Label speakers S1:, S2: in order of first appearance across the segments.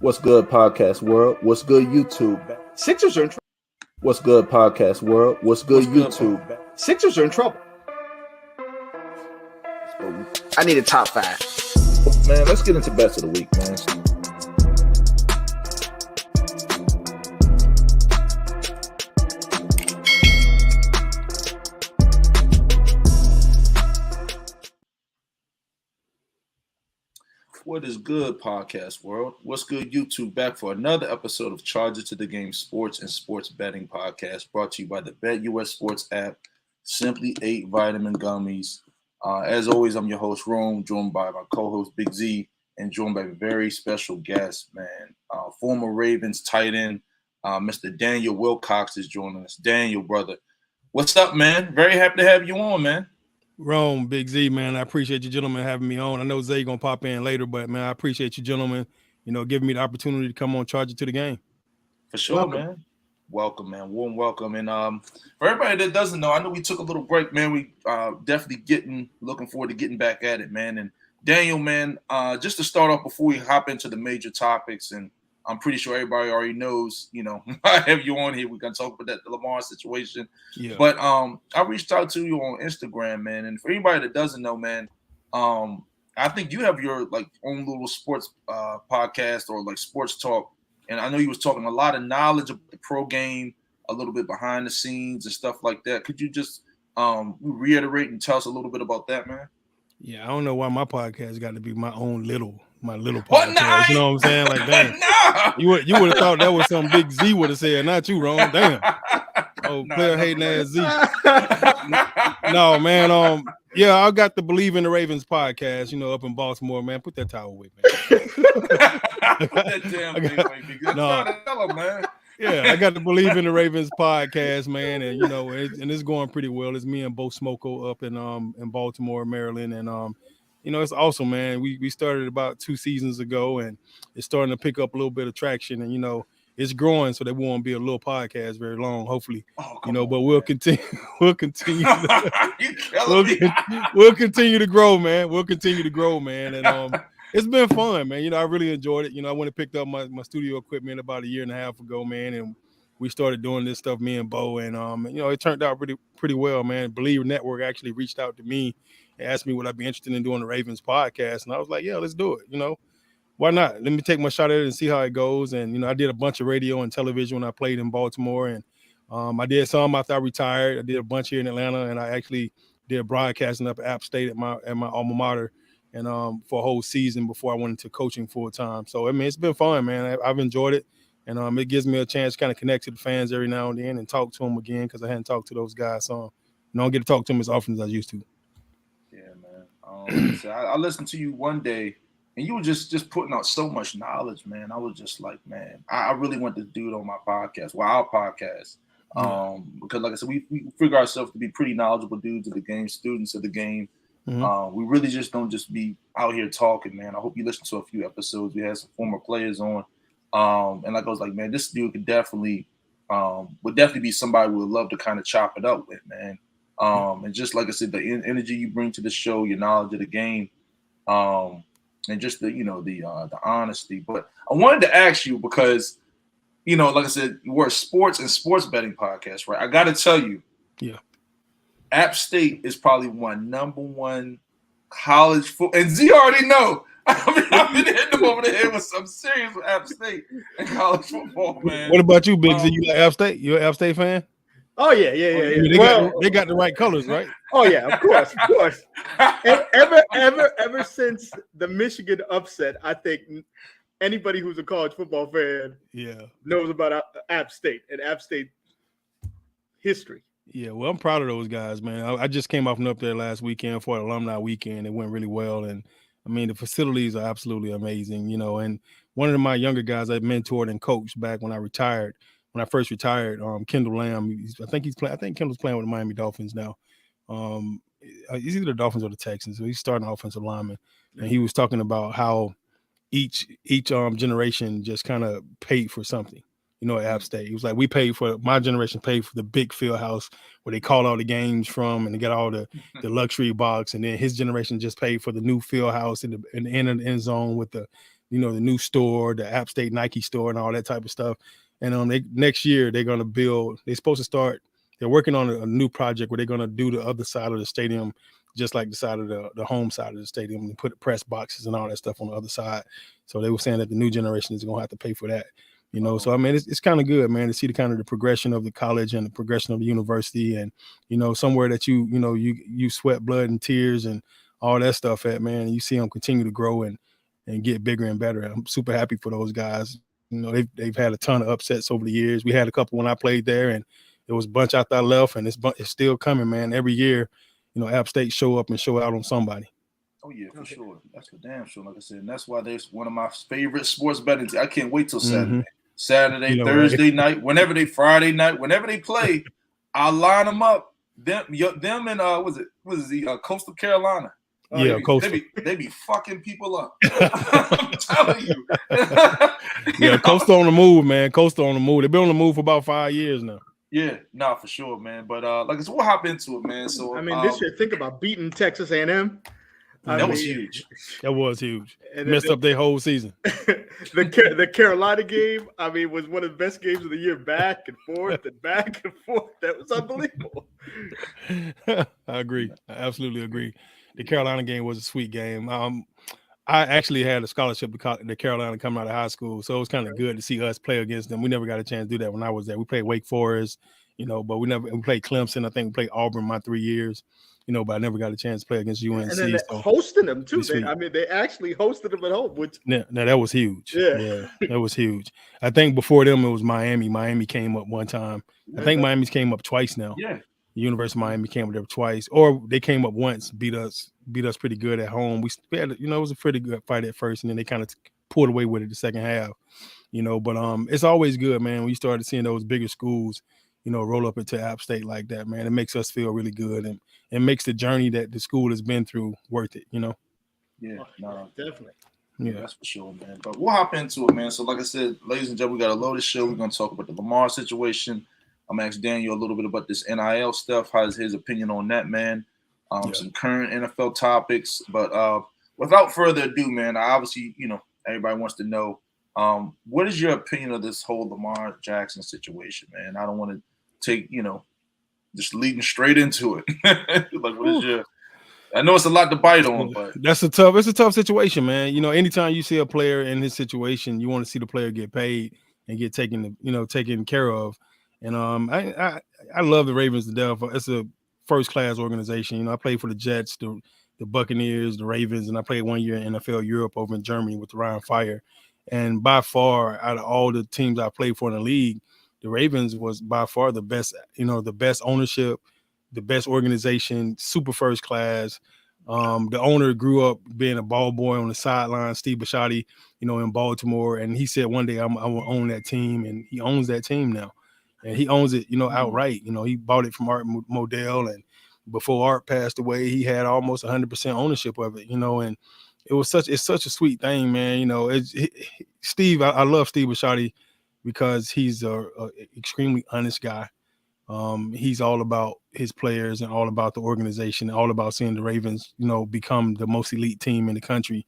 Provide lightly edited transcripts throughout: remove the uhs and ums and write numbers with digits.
S1: What's good, podcast world? What's good, YouTube?
S2: Sixers are in trouble.
S1: What's good, podcast world? What's good, YouTube?
S2: Sixers are in trouble. I need a top five.
S1: Man, let's get into best of the week, man. What is good, podcast world? What's good, YouTube? Back for another episode of Charge It to the Game Sports and Sports Betting Podcast, brought to you by the BetUS Sports app, Simply 8 Vitamin Gummies. As always, I'm your host, Rome, joined by my co-host, Big Z, and joined by a very special guest, man. Former Ravens tight end, Mr. Daniel Wilcox is joining us. Daniel, brother, what's up, man? Very happy to have you on, man.
S3: Rome, Big Z, man, I appreciate you gentlemen having me on. I know Zay gonna pop in later, but man, I appreciate you gentlemen, giving me the opportunity to come on Charge It to the Game.
S1: For sure, man. Welcome, man. Warm welcome. And for everybody that doesn't know, I know we took a little break, man. We definitely looking forward to getting back at it, man. And Daniel, man, just to start off before we hop into the major topics, and I'm pretty sure everybody already knows, I have you on here. We're going to talk about that Lamar situation. Yeah. But I reached out to you on Instagram, man. And for anybody that doesn't know, man, I think you have your own little sports podcast or sports talk. And I know you was talking a lot of knowledge of the pro game, a little bit behind the scenes and stuff like that. Could you just reiterate and tell us a little bit about that, man?
S3: Yeah, I don't know why my podcast got to be my little podcast. You know what I'm saying? Like, damn. You would have thought that was something Big Z would have said, not you, Ron. Damn. Oh, player hating ass Z. No, man. Yeah, I got the Believe in the Ravens podcast, up in Baltimore, man. Put that towel away, man.
S1: Put that damn thing away, because tell him, man.
S3: Yeah, I got the Believe in the Ravens podcast, man, and and it's going pretty well. It's me and Bo Smoko up in Baltimore, Maryland, and it's awesome, man. We started about 2 seasons ago, and it's starting to pick up a little bit of traction, and it's growing, so they won't be a little podcast very long, hopefully. But we'll continue. We'll continue. We'll continue to grow, man. We'll continue to grow, man, and it's been fun, man. I really enjoyed it. I went and picked up my studio equipment about 1.5 years ago, man, and we started doing this stuff, me and Bo, and it turned out pretty well, man. Believe Network actually reached out to me and asked me would I be interested in doing the Ravens podcast, and I was like, yeah, let's do it. Why not? Let me take my shot at it and see how it goes. And I did a bunch of radio and television when I played in Baltimore, and I did some after I retired. I did a bunch here in Atlanta, and I actually did broadcasting up at App State at my alma mater, and for a whole season before I went into coaching full time. So it's been fun, man. I've enjoyed it, and it gives me a chance to kind of connect to the fans every now and then and talk to them again, because I hadn't talked to those guys, so I don't get to talk to them as often as I used to.
S1: Yeah, man. I listened to you one day, and you were just putting out so much knowledge, man. I was just like, man, I really want this dude on my podcast, our podcast. Because like I said, we figure ourselves to be pretty knowledgeable dudes of the game, students of the game. Mm-hmm. We really just don't just be out here talking, man. I hope you listen to a few episodes. We had some former players on. And like I was like, man, this dude could definitely be somebody we would love to kind of chop it up with, man. And just like I said, the energy you bring to the show, your knowledge of the game, and just the honesty. But I wanted to ask you because, like I said, we're a sports and sports betting podcast, right? I got to tell you,
S3: yeah,
S1: App State is probably number one college football, and Z already know. I've been hitting them over the head with some serious with App State and college football, man.
S3: What about you, Big Z? You like App State? You an App State fan?
S2: Oh yeah.
S3: They got the right colors, right?
S2: Oh yeah, of course. Ever since the Michigan upset, I think anybody who's a college football fan, knows about App State and App State history.
S3: Yeah, well, I'm proud of those guys, man. I just came off from up there last weekend for an alumni weekend. It went really well, and the facilities are absolutely amazing, And one of my younger guys I mentored and coached back when I retired. When I first retired, Kendall Lamb, I think Kendall's playing with the Miami Dolphins now. He's either the Dolphins or the Texans. So he's starting offensive lineman, and he was talking about how each generation just kind of paid for something. At App State, he was like, my generation paid for the big field house where they called all the games from, and they got all the luxury box, and then his generation just paid for the new field house in the end of the end zone with the you know, the new store, the App State Nike store and all that type of stuff. And next year they're going to build, they're supposed to start, they're working on a new project where they're going to do the other side of the stadium, just like the side of the home side of the stadium, and put press boxes and all that stuff on the other side. So they were saying that the new generation is going to have to pay for that, you know. So, I mean, it's kind of good, man, to see the kind of the progression of the college and the progression of the university, and, you know, somewhere that you sweat blood and tears and all that stuff at, man, and you see them continue to grow and get bigger and better. I'm super happy for those guys. You know, they've had a ton of upsets over the years. We had a couple when I played there, and there was a bunch after I left, and it's still coming, man. Every year, you know, App State show up and show out on somebody.
S1: Oh yeah, for sure. That's for damn sure. Like I said, and that's why there's one of my favorite sports betting. I can't wait till Saturday, Saturday, you know, Thursday night, whenever Friday night, whenever they play, I'll line them up. Them and Coastal Carolina.
S3: Yeah, Coastal.
S1: They be fucking people up. I'm telling you.
S3: Yeah, Coastal on the move, man. Coastal on the move. They've been on the move for about 5 years now.
S1: Yeah, nah, for sure, man. But like, so we'll hop into it, man. So
S2: I mean, this year, think about beating Texas A&M.
S1: That was huge.
S3: That was huge. And messed up their whole season.
S2: The Carolina game, I mean, was one of the best games of the year. Back and forth and back and forth. That was unbelievable.
S3: I agree. I absolutely agree. The Carolina game was a sweet game. I actually had a scholarship to Carolina coming out of high school, so it was kind of good to see us play against them. We never got a chance to do that when I was there. We played Wake Forest, you know, but we played Clemson. I think we played Auburn my 3 years, you know, but I never got a chance to play against UNC. And
S2: then hosting them too. They actually hosted them at home. Which
S3: that was huge. Yeah, that was huge. I think before them it was Miami. Miami came up one time. I think Miami's came up twice now.
S1: Yeah.
S3: The University of Miami came up there twice, or they came up once, beat us pretty good at home. We had, you know, it was a pretty good fight at first, and then they kind of pulled away with it the second half, you know. But it's always good, man, when you started seeing those bigger schools, you know, roll up into App State like that, man. It makes us feel really good, and it makes the journey that the school has been through worth it, you know.
S1: Yeah, no,
S2: definitely.
S3: Yeah,
S1: that's for sure, man. But we'll hop into it, man. So, like I said, ladies and gentlemen, we got a loaded show. We're going to talk about the Lamar situation. I'm going to ask Daniel a little bit about this NIL stuff. How's his opinion on that, man? Some current NFL topics. But without further ado, man, obviously, you know, everybody wants to know, what is your opinion of this whole Lamar Jackson situation, man? I don't want to take, you know, just leading straight into it. Like, what is your – I know it's a lot to bite on, but – it's a
S3: tough situation, man. You know, anytime you see a player in his situation, you want to see the player get paid and get taken care of. And I love the Ravens to death. It's a first-class organization. You know, I played for the Jets, the Buccaneers, the Ravens, and I played 1 year in NFL Europe over in Germany with the Ryan Fire. And by far, out of all the teams I played for in the league, the Ravens was by far the best, you know, the best ownership, the best organization, super first class. The owner grew up being a ball boy on the sideline, Steve Bisciotti, you know, in Baltimore. And he said one day I will own that team, and he owns that team now. And he owns it, you know, outright. You know, he bought it from Art Modell, and before Art passed away, he had almost 100% ownership of it, you know, and it's such a sweet thing, man. You know, Steve, I love Steve Bisciotti because he's a extremely honest guy. He's all about his players and all about the organization, all about seeing the Ravens, you know, become the most elite team in the country.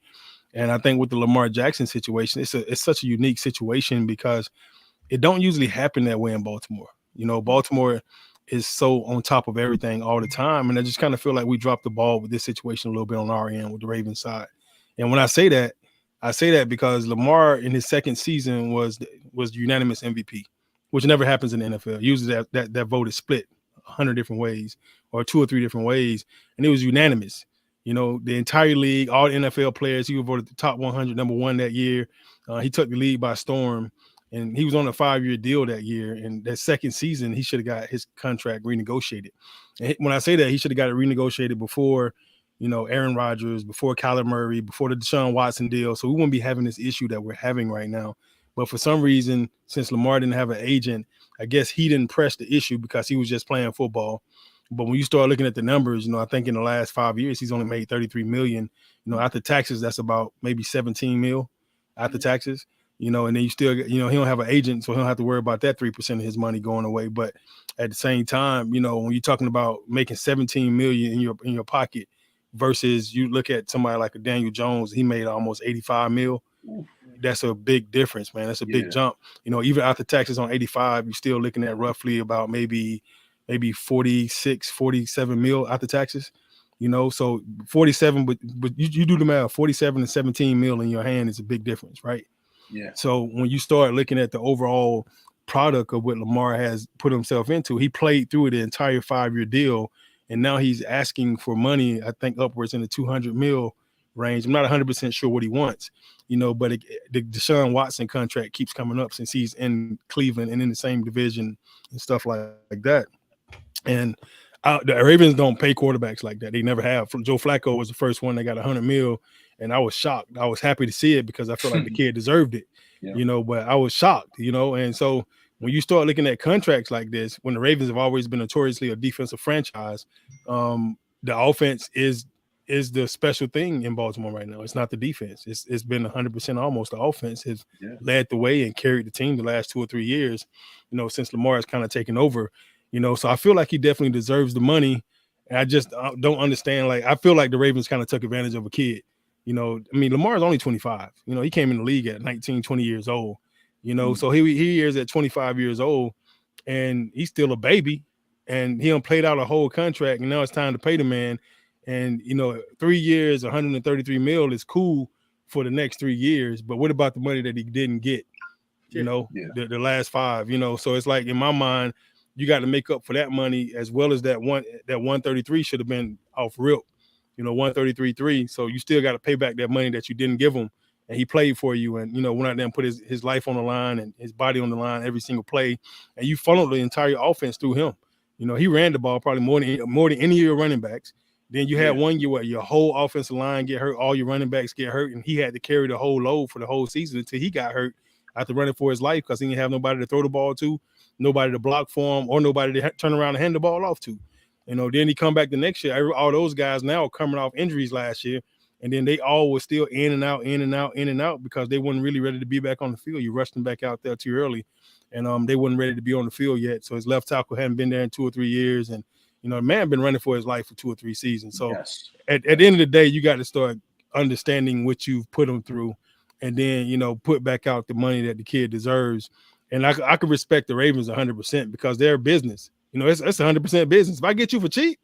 S3: And I think with the Lamar Jackson situation, it's such a unique situation because it don't usually happen that way in Baltimore. You know, Baltimore is so on top of everything all the time. And I just kind of feel like we dropped the ball with this situation a little bit on our end with the Ravens side. And when I say that because Lamar in his second season was unanimous MVP, which never happens in the NFL. Usually that vote is split 100 different ways or 2 or 3 different ways. And it was unanimous. You know, the entire league, all the NFL players, he was voted the top 100, number one that year. He took the league by storm. And he was on a 5-year deal that year. And that second season, he should have got his contract renegotiated. And when I say that, he should have got it renegotiated before, you know, Aaron Rodgers, before Kyler Murray, before the Deshaun Watson deal. So we wouldn't be having this issue that we're having right now. But for some reason, since Lamar didn't have an agent, I guess he didn't press the issue because he was just playing football. But when you start looking at the numbers, you know, I think in the last 5 years, he's only made $33 million. You know, after taxes, that's about maybe $17 million after taxes. You know, and then you still, you know, he don't have an agent, so he don't have to worry about that 3% of his money going away. But at the same time, you know, when you're talking about making $17 million in your pocket versus you look at somebody like a Daniel Jones, he made almost $85 million. that's a big difference, man. That's a big jump. You know, even after taxes on 85, you're still looking at roughly about maybe 46, 47 mil after taxes. You know, so 47, but you do the math, 47 and 17 mil in your hand is a big difference, right?
S1: Yeah.
S3: So when you start looking at the overall product of what Lamar has put himself into, he played through the entire 5-year deal, and now he's asking for money, I think upwards in the 200 mil range. I'm not 100% sure what he wants, you know, but the Deshaun Watson contract keeps coming up since he's in Cleveland and in the same division and stuff like that. And the Ravens don't pay quarterbacks like that. They never have. Joe Flacco was the first one that got 100 mil, and I was shocked. I was happy to see it because I felt like the kid deserved it, you know, but I was shocked, you know. And so when you start looking at contracts like this, when the Ravens have always been notoriously a defensive franchise, the offense is the special thing in Baltimore right now. It's not the defense. It's been 100% almost. The offense has led the way and carried the team the last 2 or 3 years, you know, since Lamar has kind of taken over. You know, so I feel like he definitely deserves the money. And I just don't understand. Like, I feel like the Ravens kind of took advantage of a kid. You know, I mean, Lamar is only 25. You know, he came in the league at 19, 20 years old. You know, so he is at 25 years old, and he's still a baby. And he done played out a whole contract, and now it's time to pay the man. And, you know, 3 years, 133 mil is cool for the next 3 years. But what about the money that he didn't get, you know, the last 5, you know? So it's like, in my mind, you got to make up for that money, as well as that 133 should have been off rip, you know, 133.3. So you still got to pay back that money that you didn't give him, and he played for you, and, you know, went out there and put his life on the line and his body on the line every single play, and you funneled the entire offense through him. You know, he ran the ball probably more than any of your running backs. Then you had 1 year where your whole offensive line get hurt, all your running backs get hurt, and he had to carry the whole load for the whole season until he got hurt after running for his life, because he didn't have nobody to throw the ball to, nobody to block for him, or nobody to turn around and hand the ball off to. You know, then he come back the next year. All those guys now are coming off injuries last year, and then they all were still in and out because they weren't really ready to be back on the field. You rushed them back out there too early, and they weren't ready to be on the field yet. So his left tackle hadn't been there in 2 or 3 years, and, you know, the man been running for his life for 2 or 3 seasons. So at the end of the day, you got to start understanding what you've put him through, and then, you know, put back out the money that the kid deserves. And I could respect the Ravens 100% because they're business. You know, it's 100% business. If I get you for cheap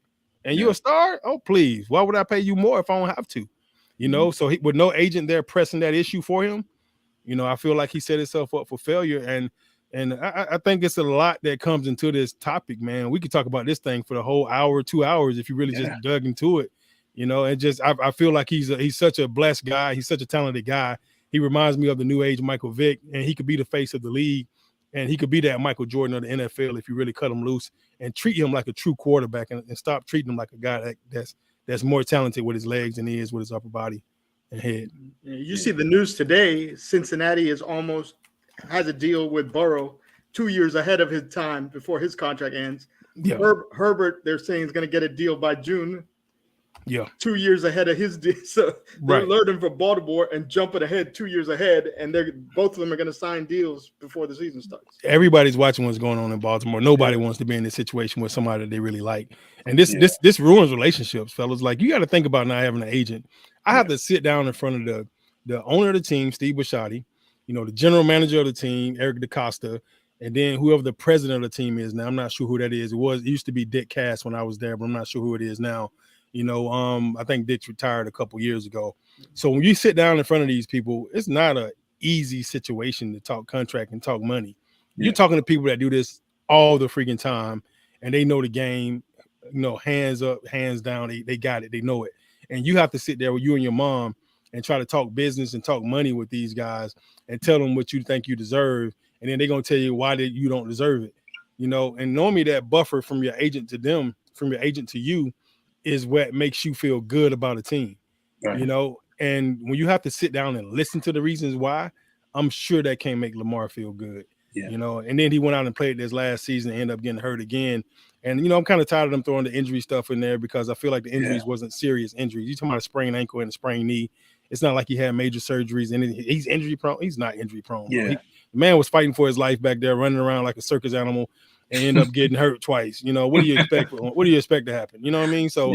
S3: and you're a star, oh, please, why would I pay you more if I don't have to? You know, so with no agent there pressing that issue for him, you know, I feel like he set himself up for failure. And I think it's a lot that comes into this topic, man. We could talk about this thing for the whole hour, 2 hours, if you really just dug into it, you know. And just I feel like he's such a blessed guy. He's such a talented guy. He reminds me of the new age Michael Vick, and he could be the face of the league, and he could be that Michael Jordan of the NFL if you really cut him loose and treat him like a true quarterback, and stop treating him like a guy that's more talented with his legs than he is with his upper body and head.
S2: You see the news today, Cincinnati has a deal with Burrow 2 years ahead of his time before his contract ends. Yeah. Herbert, they're saying, is going to get a deal by June.
S3: Yeah,
S2: 2 years ahead of his deal. So they're learning from Baltimore and jumping ahead 2 years ahead, and both of them are going to sign deals before the season starts.
S3: Everybody's watching what's going on in Baltimore. Nobody wants to be in this situation with somebody that they really like, and this ruins relationships, fellas. Like, you got to think about not having an agent. I have to sit down in front of the owner of the team, Steve Bisciotti, you know, the general manager of the team, Eric DeCosta, and then whoever the president of the team is now. I'm not sure who that is. It used to be Dick Cass when I was there, but I'm not sure who it is now. You know, I think Dick's retired a couple years ago. So when you sit down in front of these people, it's not an easy situation to talk contract and talk money. You're talking to people that do this all the freaking time, and they know the game, you know, hands up, hands down. They got it. They know it. And you have to sit there with you and your mom and try to talk business and talk money with these guys and tell them what you think you deserve. And then they're going to tell you why you don't deserve it. You know, and normally that buffer from your agent to them, from your agent to you, is what makes you feel good about a team, you know. And when you have to sit down and listen to the reasons why, I'm sure that can't make Lamar feel good, you know. And then he went out and played this last season and ended up getting hurt again. And, you know, I'm kind of tired of them throwing the injury stuff in there because I feel like the injuries wasn't serious injuries. You're talking about a sprained ankle and a sprained knee. It's not like he had major surgeries and he's injury prone. He's not injury prone. The man was fighting for his life back there, running around like a circus animal, and end up getting hurt twice. You know, what do you expect? What do you expect to happen? You know what I mean? So,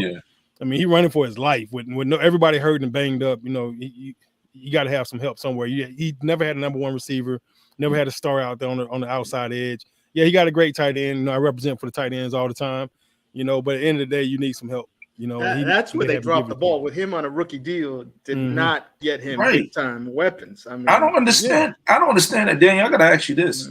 S3: I mean, he running for his life with everybody hurt and banged up. You know, you you got to have some help somewhere. He never had a number one receiver, never had a star out there on the outside edge. Yeah, he got a great tight end. You know, I represent for the tight ends all the time. You know, but at the end of the day, you need some help. You know,
S2: that's where they dropped the ball with him on a rookie deal. Did not get him big time weapons. I mean,
S1: I don't understand. I don't understand that, Daniel. I got to ask you this.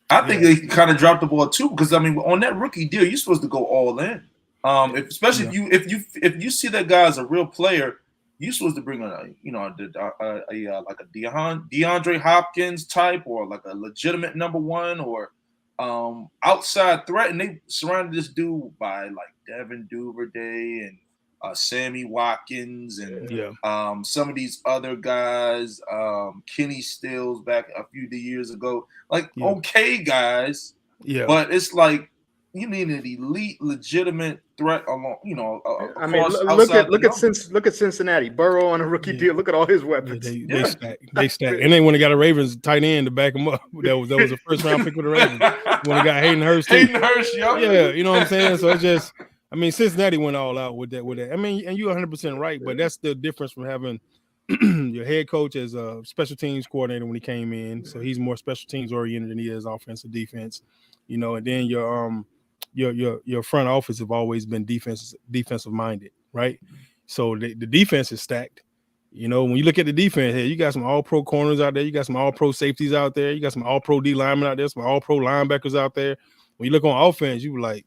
S1: I think they kind of dropped the ball too, because I mean, on that rookie deal, you're supposed to go all in. Especially if you see that guy as a real player, you're supposed to bring like a DeAndre Hopkins type, or like a legitimate number one, or outside threat. And they surrounded this dude by like Devin Duvernay and Sammy Watkins and some of these other guys, Kenny Stills back a few years ago, like okay guys, but it's like you need an elite, legitimate threat along. You know,
S2: I mean, look at Cincinnati. Burrow on a rookie deal. Look at all his weapons.
S3: They stack, and then when they got a Ravens tight end to back him up, that was a first round pick with the Ravens. When they got Hayden Hurst, you know what I'm saying. So it's just. I mean, Cincinnati went all out with that. I mean, and you're 100% right, but that's the difference from having your head coach as a special teams coordinator when he came in. So he's more special teams oriented than he is offensive defense, you know. And then your front office have always been defensive minded, right? So the defense is stacked. You know, when you look at the defense here, you got some all-pro corners out there, you got some all-pro safeties out there, you got some all-pro D linemen out there, some all-pro linebackers out there. When you look on offense, you were like.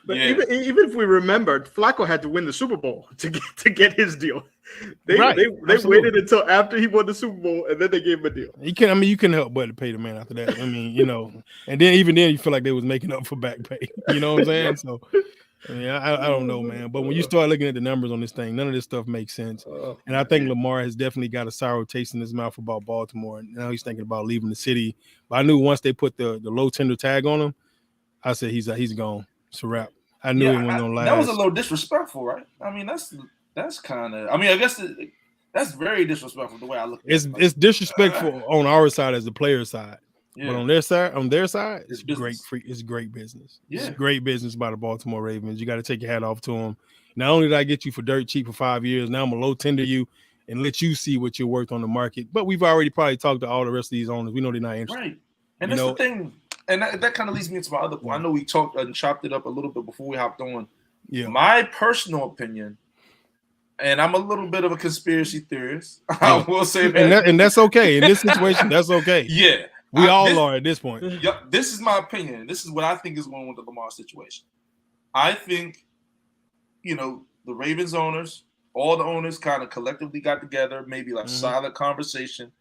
S2: But even if we remembered, Flacco had to win the Super Bowl to get his deal. They waited until after he won the Super Bowl, and then they gave him a deal.
S3: You couldn't help but to pay the man after that. I mean, you know, and then even then you feel like they was making up for back pay. You know what I'm saying? So I mean, I don't know, man. But when you start looking at the numbers on this thing, none of this stuff makes sense. And I think Lamar has definitely got a sour taste in his mouth about Baltimore. And now he's thinking about leaving the city. But I knew once they put the low tender tag on him, I said he's gone. It's a wrap. I knew it wasn't gonna last.
S1: That was a little disrespectful, right? I mean, that's kind of. I mean, I guess that's very disrespectful the way I look at it.
S3: It's disrespectful on our side as the player side. Yeah. But on their side, it's great. It's great business. Yeah. It's great business by the Baltimore Ravens. You got to take your hat off to them. Not only did I get you for dirt cheap for 5 years, now I'm gonna low tender you and let you see what you're worth on the market. But we've already probably talked to all the rest of these owners. We know they're not interested.
S1: Right. And that's the thing. And that kind of leads me into my other point. I know we talked and chopped it up a little bit before we hopped on. Yeah. My personal opinion, and I'm a little bit of a conspiracy theorist. I will say that.
S3: And that's okay. In this situation, that's okay.
S1: Yeah.
S3: We all are at this point.
S1: Yep. This is my opinion. This is what I think is going on with the Lamar situation. I think, the Ravens owners, all the owners kind of collectively got together, maybe like solid conversation.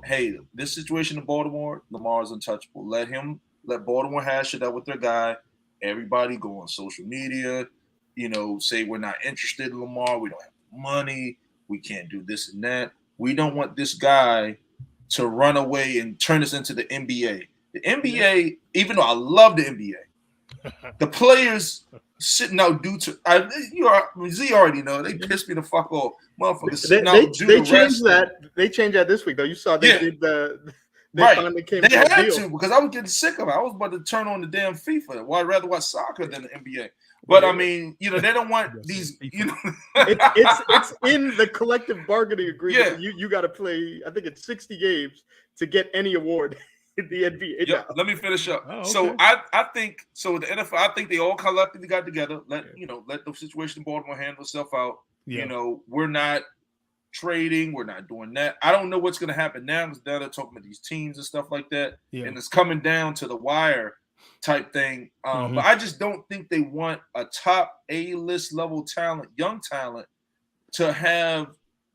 S1: Hey, this situation in Baltimore, Lamar is untouchable. Let Baltimore hash it out with their guy. Everybody go on social media, say we're not interested in Lamar. We don't have money. We can't do this and that. We don't want this guy to run away and turn us into the NBA. The NBA, even though I love the NBA, the players sitting out due to Z already know they pissed me the fuck off, motherfuckers.
S2: They changed that. They changed that this week though. You saw they did finally came.
S1: They had to because I was getting sick of it. I was about to turn on the damn FIFA. Well, I'd rather watch soccer than the NBA. But I mean, they don't want these.
S2: It's in the collective bargaining agreement. Yeah. You got to play. I think it's 60 games to get any award. The NBA.
S1: Yep. Let me finish up. Oh, okay. So I think the NFL. I think they all collectively got together. Let the situation in Baltimore handle itself out. Yeah. We're not trading. We're not doing that. I don't know what's going to happen now because now they're talking about these teams and stuff like that, and it's coming down to the wire type thing. But I just don't think they want a top A-list level talent, young talent, to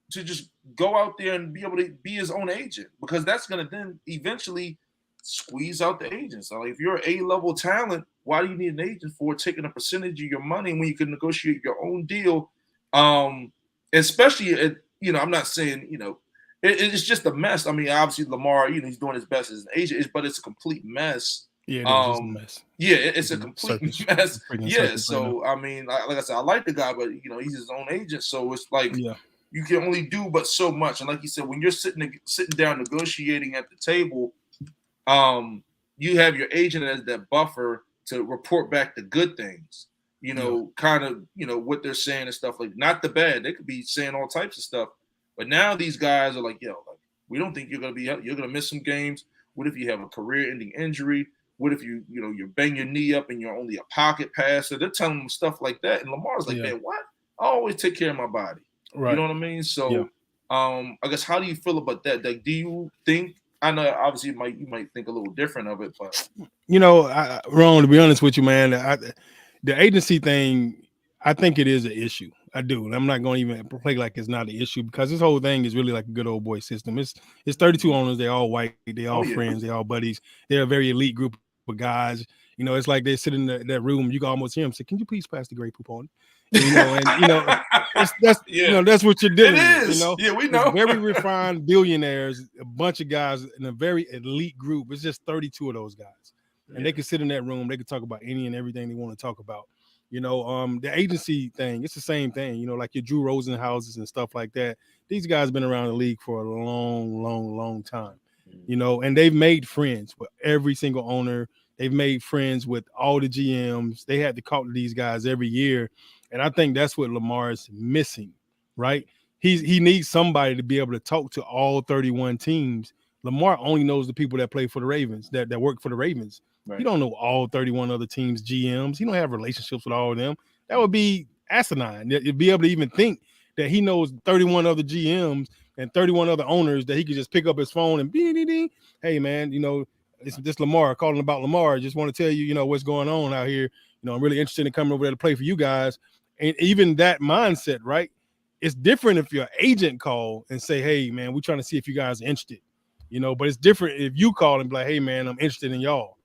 S1: just go out there and be able to be his own agent because that's going to then eventually squeeze out the agents. So if you're an A-level talent, why do you need an agent for taking a percentage of your money when you can negotiate your own deal? Especially, I'm not saying, it's just a mess. I mean, obviously Lamar, he's doing his best as an agent, but it's a complete mess.
S3: Yeah, it's a mess.
S1: Yeah, it's a complete mess. Yeah, so I mean, like I said, I like the guy, but he's his own agent, so it's like you can only do but so much. And like you said, when you're sitting down negotiating at the table, you have your agent as that buffer to report back the good things. kind of, what they're saying and stuff, like, not the bad. They could be saying all types of stuff. But now these guys are like, yo, like, we don't think you're going to miss some games. What if you have a career-ending injury? What if you bang your knee up and you're only a pocket passer? They're telling them stuff like that. And Lamar's like, man, what? I always take care of my body. Right. You know what I mean? So, I guess, how do you feel about that? Like, do you think, I know obviously you might think a little different of it, but
S3: Ron, to be honest with you, man, the agency thing, I think it is an issue. I do. And I'm not going to even play like it's not an issue, because this whole thing is really like a good old boy system. It's 32 owners. They're all white. They're all friends. They're all buddies. They're a very elite group of guys. It's like they sit in that room. You can almost hear them say, "Can you please pass the Grey Poop on?" That's what you're doing.
S1: It is. We know.
S3: It's very refined billionaires, a bunch of guys in a very elite group. It's just 32 of those guys. And they can sit in that room. They can talk about any and everything they want to talk about. The agency thing, it's the same thing, like your Drew Rosenhauses and stuff like that. These guys been around the league for a long, long, long time, and they've made friends with every single owner. They've made friends with all the GMs. They had to talk to these guys every year. And I think that's what Lamar is missing, right? He needs somebody to be able to talk to all 31 teams. Lamar only knows the people that play for the Ravens, that work for the Ravens. Right. You don't know all 31 other teams' GMs. You don't have relationships with all of them. That would be asinine. You'd be able to even think that he knows 31 other GMs and 31 other owners, that he could just pick up his phone and hey, man, this Lamar, calling about Lamar. Just want to tell you, what's going on out here. I'm really interested in coming over there to play for you guys. And even that mindset, right? It's different if your agent call and say, hey, man, we're trying to see if you guys are interested. But it's different if you call and be like, hey, man, I'm interested in y'all.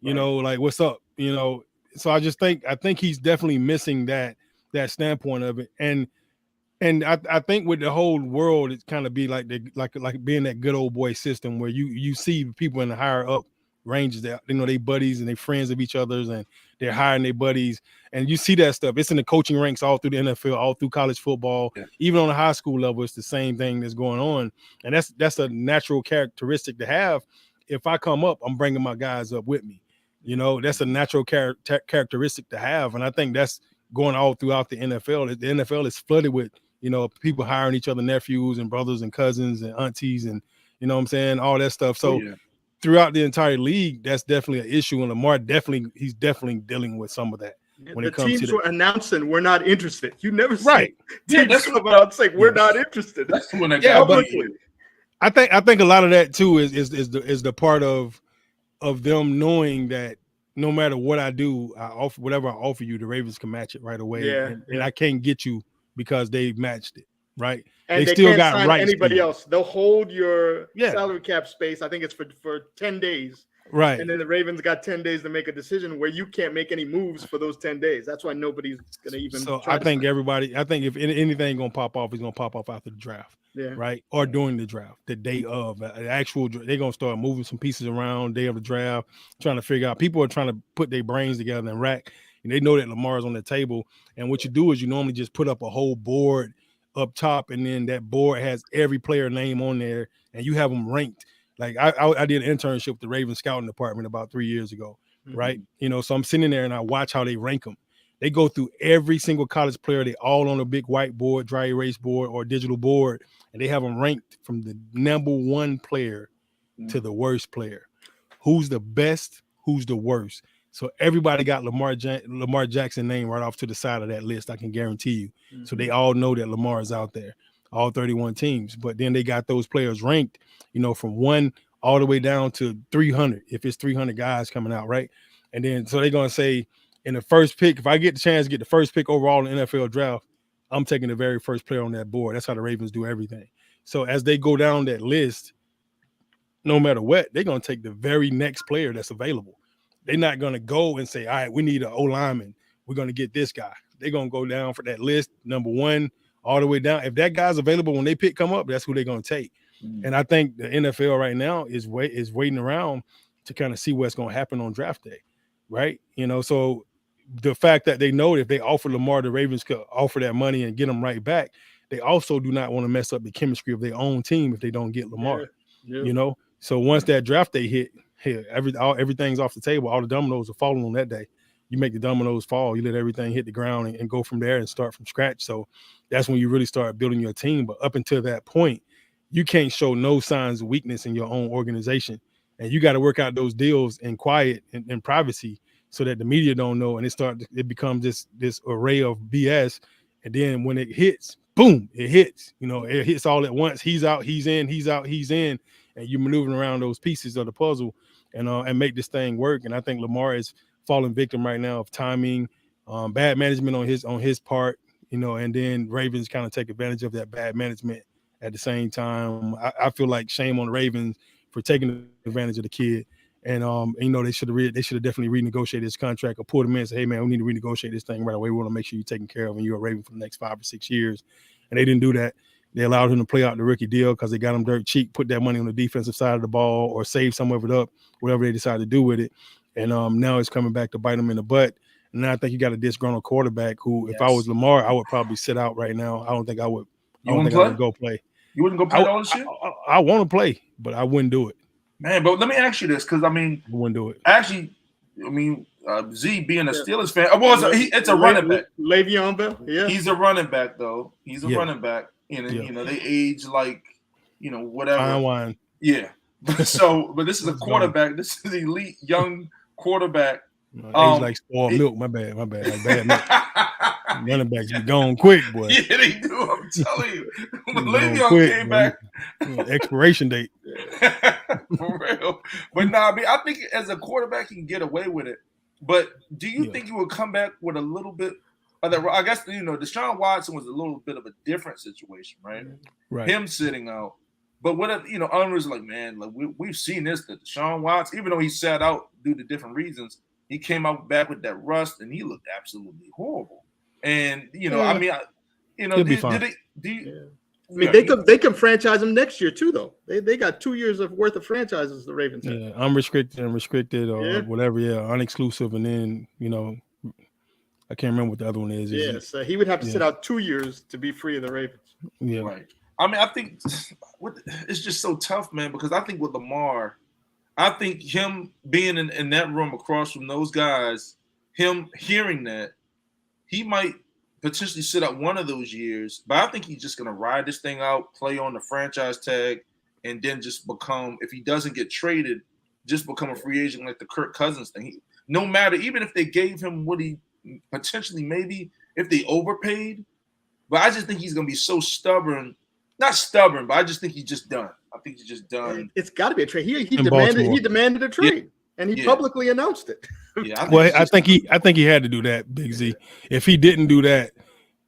S3: Like, what's up? So I think he's definitely missing that standpoint of it. And I think with the whole world, it's kind of be like being that good old boy system where you see people in the higher up ranges that they buddies and they friends of each other's, and they're hiring their buddies, and you see that stuff. It's in the coaching ranks all through the NFL, all through college football, even on the high school level. It's the same thing that's going on, and that's a natural characteristic to have. If I come up, I'm bringing my guys up with me. That's a natural characteristic to have, and I think that's going all throughout the NFL. The NFL is flooded with people hiring each other, nephews and brothers and cousins and aunties, and what I'm saying, all that stuff. So throughout the entire league, that's definitely an issue, and Lamar he's definitely dealing with some of that. When it comes
S2: teams
S3: to
S2: were announcing we're not interested. You never see
S3: right.
S2: Teams come out saying we're not interested.
S1: That's the one that
S3: I think a lot of that too is the part of them knowing that no matter what I do, whatever I offer you, the Ravens can match it right away, and I can't get you because they matched it, right?
S2: And they still got rights. Anybody else? They'll hold your salary cap space. I think it's for 10 days.
S3: Right.
S2: And then the Ravens got 10 days to make a decision where you can't make any moves for those 10 days. That's why nobody's going to even.
S3: So I think if anything going to pop off, it's going to pop off after the draft.
S2: Yeah.
S3: Right. Or during the draft, the day of the actual, they're going to start moving some pieces around day of the draft, trying to figure out. People are trying to put their brains together and rack, and they know that Lamar's on the table. And what you do is you normally just put up a whole board up top, and then that board has every player name on there, and you have them ranked. Like I did an internship with the Ravens scouting department about 3 years ago, right? So I'm sitting there and I watch how they rank them. They go through every single college player. They all on a big whiteboard, dry erase board, or digital board, and they have them ranked from the number one player to the worst player. Who's the best? Who's the worst? So everybody got Lamar Jackson name right off to the side of that list. I can guarantee you. So they all know that Lamar is out there, all 31 teams. But then they got those players ranked, from 1 all the way down to 300. If it's 300 guys coming out, right? And then so they're gonna say in the first pick, if I get the chance to get the first pick overall in the NFL draft, I'm taking the very first player on that board. That's how the Ravens do everything. So as they go down that list, no matter what, they're gonna take the very next player that's available. They're not going to go and say, all right, we need an O-lineman. We're going to get this guy. They're going to go down for that list, number 1, all the way down. If that guy's available when they pick come up, that's who they're going to take. And I think the NFL right now is waiting around to kind of see what's going to happen on draft day, right? So the fact that they know that if they offer Lamar, the Ravens could offer that money and get him right back. They also do not want to mess up the chemistry of their own team if they don't get Lamar, So once that draft day hit, everything's off the table. All the dominoes are falling on that day, you make the dominoes fall. You let everything hit the ground and go from there and start from scratch. So that's when you really start building your team. But up until that point, you can't show no signs of weakness in your own organization. And you got to work out those deals in quiet and in privacy so that the media don't know. And it becomes this array of BS. And then when it hits, boom, it hits. It hits all at once. He's out, he's in, he's out, he's in. And you're maneuvering around those pieces of the puzzle and make this thing work. And I think Lamar is falling victim right now of timing, bad management on his part, and then Ravens kind of take advantage of that bad management at the same time. I feel like shame on the Ravens for taking advantage of the kid. And they should have definitely renegotiated his contract or pulled him in and say, hey man, we need to renegotiate this thing right away. We want to make sure you're taken care of and you're a Raven for the next 5 or 6 years. And they didn't do that. They allowed him to play out the rookie deal because they got him dirt cheap, put that money on the defensive side of the ball or save some of it up, whatever they decided to do with it. And now it's coming back to bite him in the butt. And now I think you got a disgruntled quarterback who, if I was Lamar, I would probably sit out right now. I don't think I would. I would go play.
S1: You wouldn't go play all this shit?
S3: I want to play, but I wouldn't do it.
S1: Man, but let me ask you this, because I
S3: wouldn't do it.
S1: Actually, Z being a Steelers fan, it's a running back.
S2: Le'Veon Bell, yeah,
S1: he's a running back though. He's a running back, and they age like whatever.
S3: Fine wine.
S1: Yeah, but this is a quarterback. This is elite young quarterback.
S3: Age like spoiled milk. My bad. Like bad milk. Running backs be gone quick, boy.
S1: Yeah, they do. I'm telling you. When Le'Veon came back,
S3: expiration date.
S1: For real. But I think as a quarterback, he can get away with it. But do you think he would come back with a little bit? I guess Deshaun Watson was a little bit of a different situation, right?
S3: Right.
S1: Him sitting out. But what if owners like, man, like we've seen this that Deshaun Watson, even though he sat out due to different reasons, he came out back with that rust and he looked absolutely horrible. And
S3: He'll be fine.
S2: They can franchise him next year too, though. They got 2 years of worth of franchises. The Ravens have.
S3: Yeah, unrestricted or whatever. Yeah, unexclusive, and then I can't remember what the other one is.
S2: Yes, he would have to sit out 2 years to be free of the Ravens.
S3: Yeah,
S1: right. I mean, I think it's just so tough, man. Because I think with Lamar, I think him being in that room across from those guys, him hearing that, he might potentially sit out one of those years, but I think he's just going to ride this thing out, play on the franchise tag, and then just become, if he doesn't get traded, just become a free agent like the Kirk Cousins thing. No matter, even if they gave him what he potentially maybe, if they overpaid, but I just think he's going to be so stubborn. Not stubborn, but I just think he's just done. I think he's just done.
S2: It's got to be a trade. He demanded a trade. And he publicly announced it.
S1: Yeah,
S3: I think he had to do that, Big Z. If he didn't do that,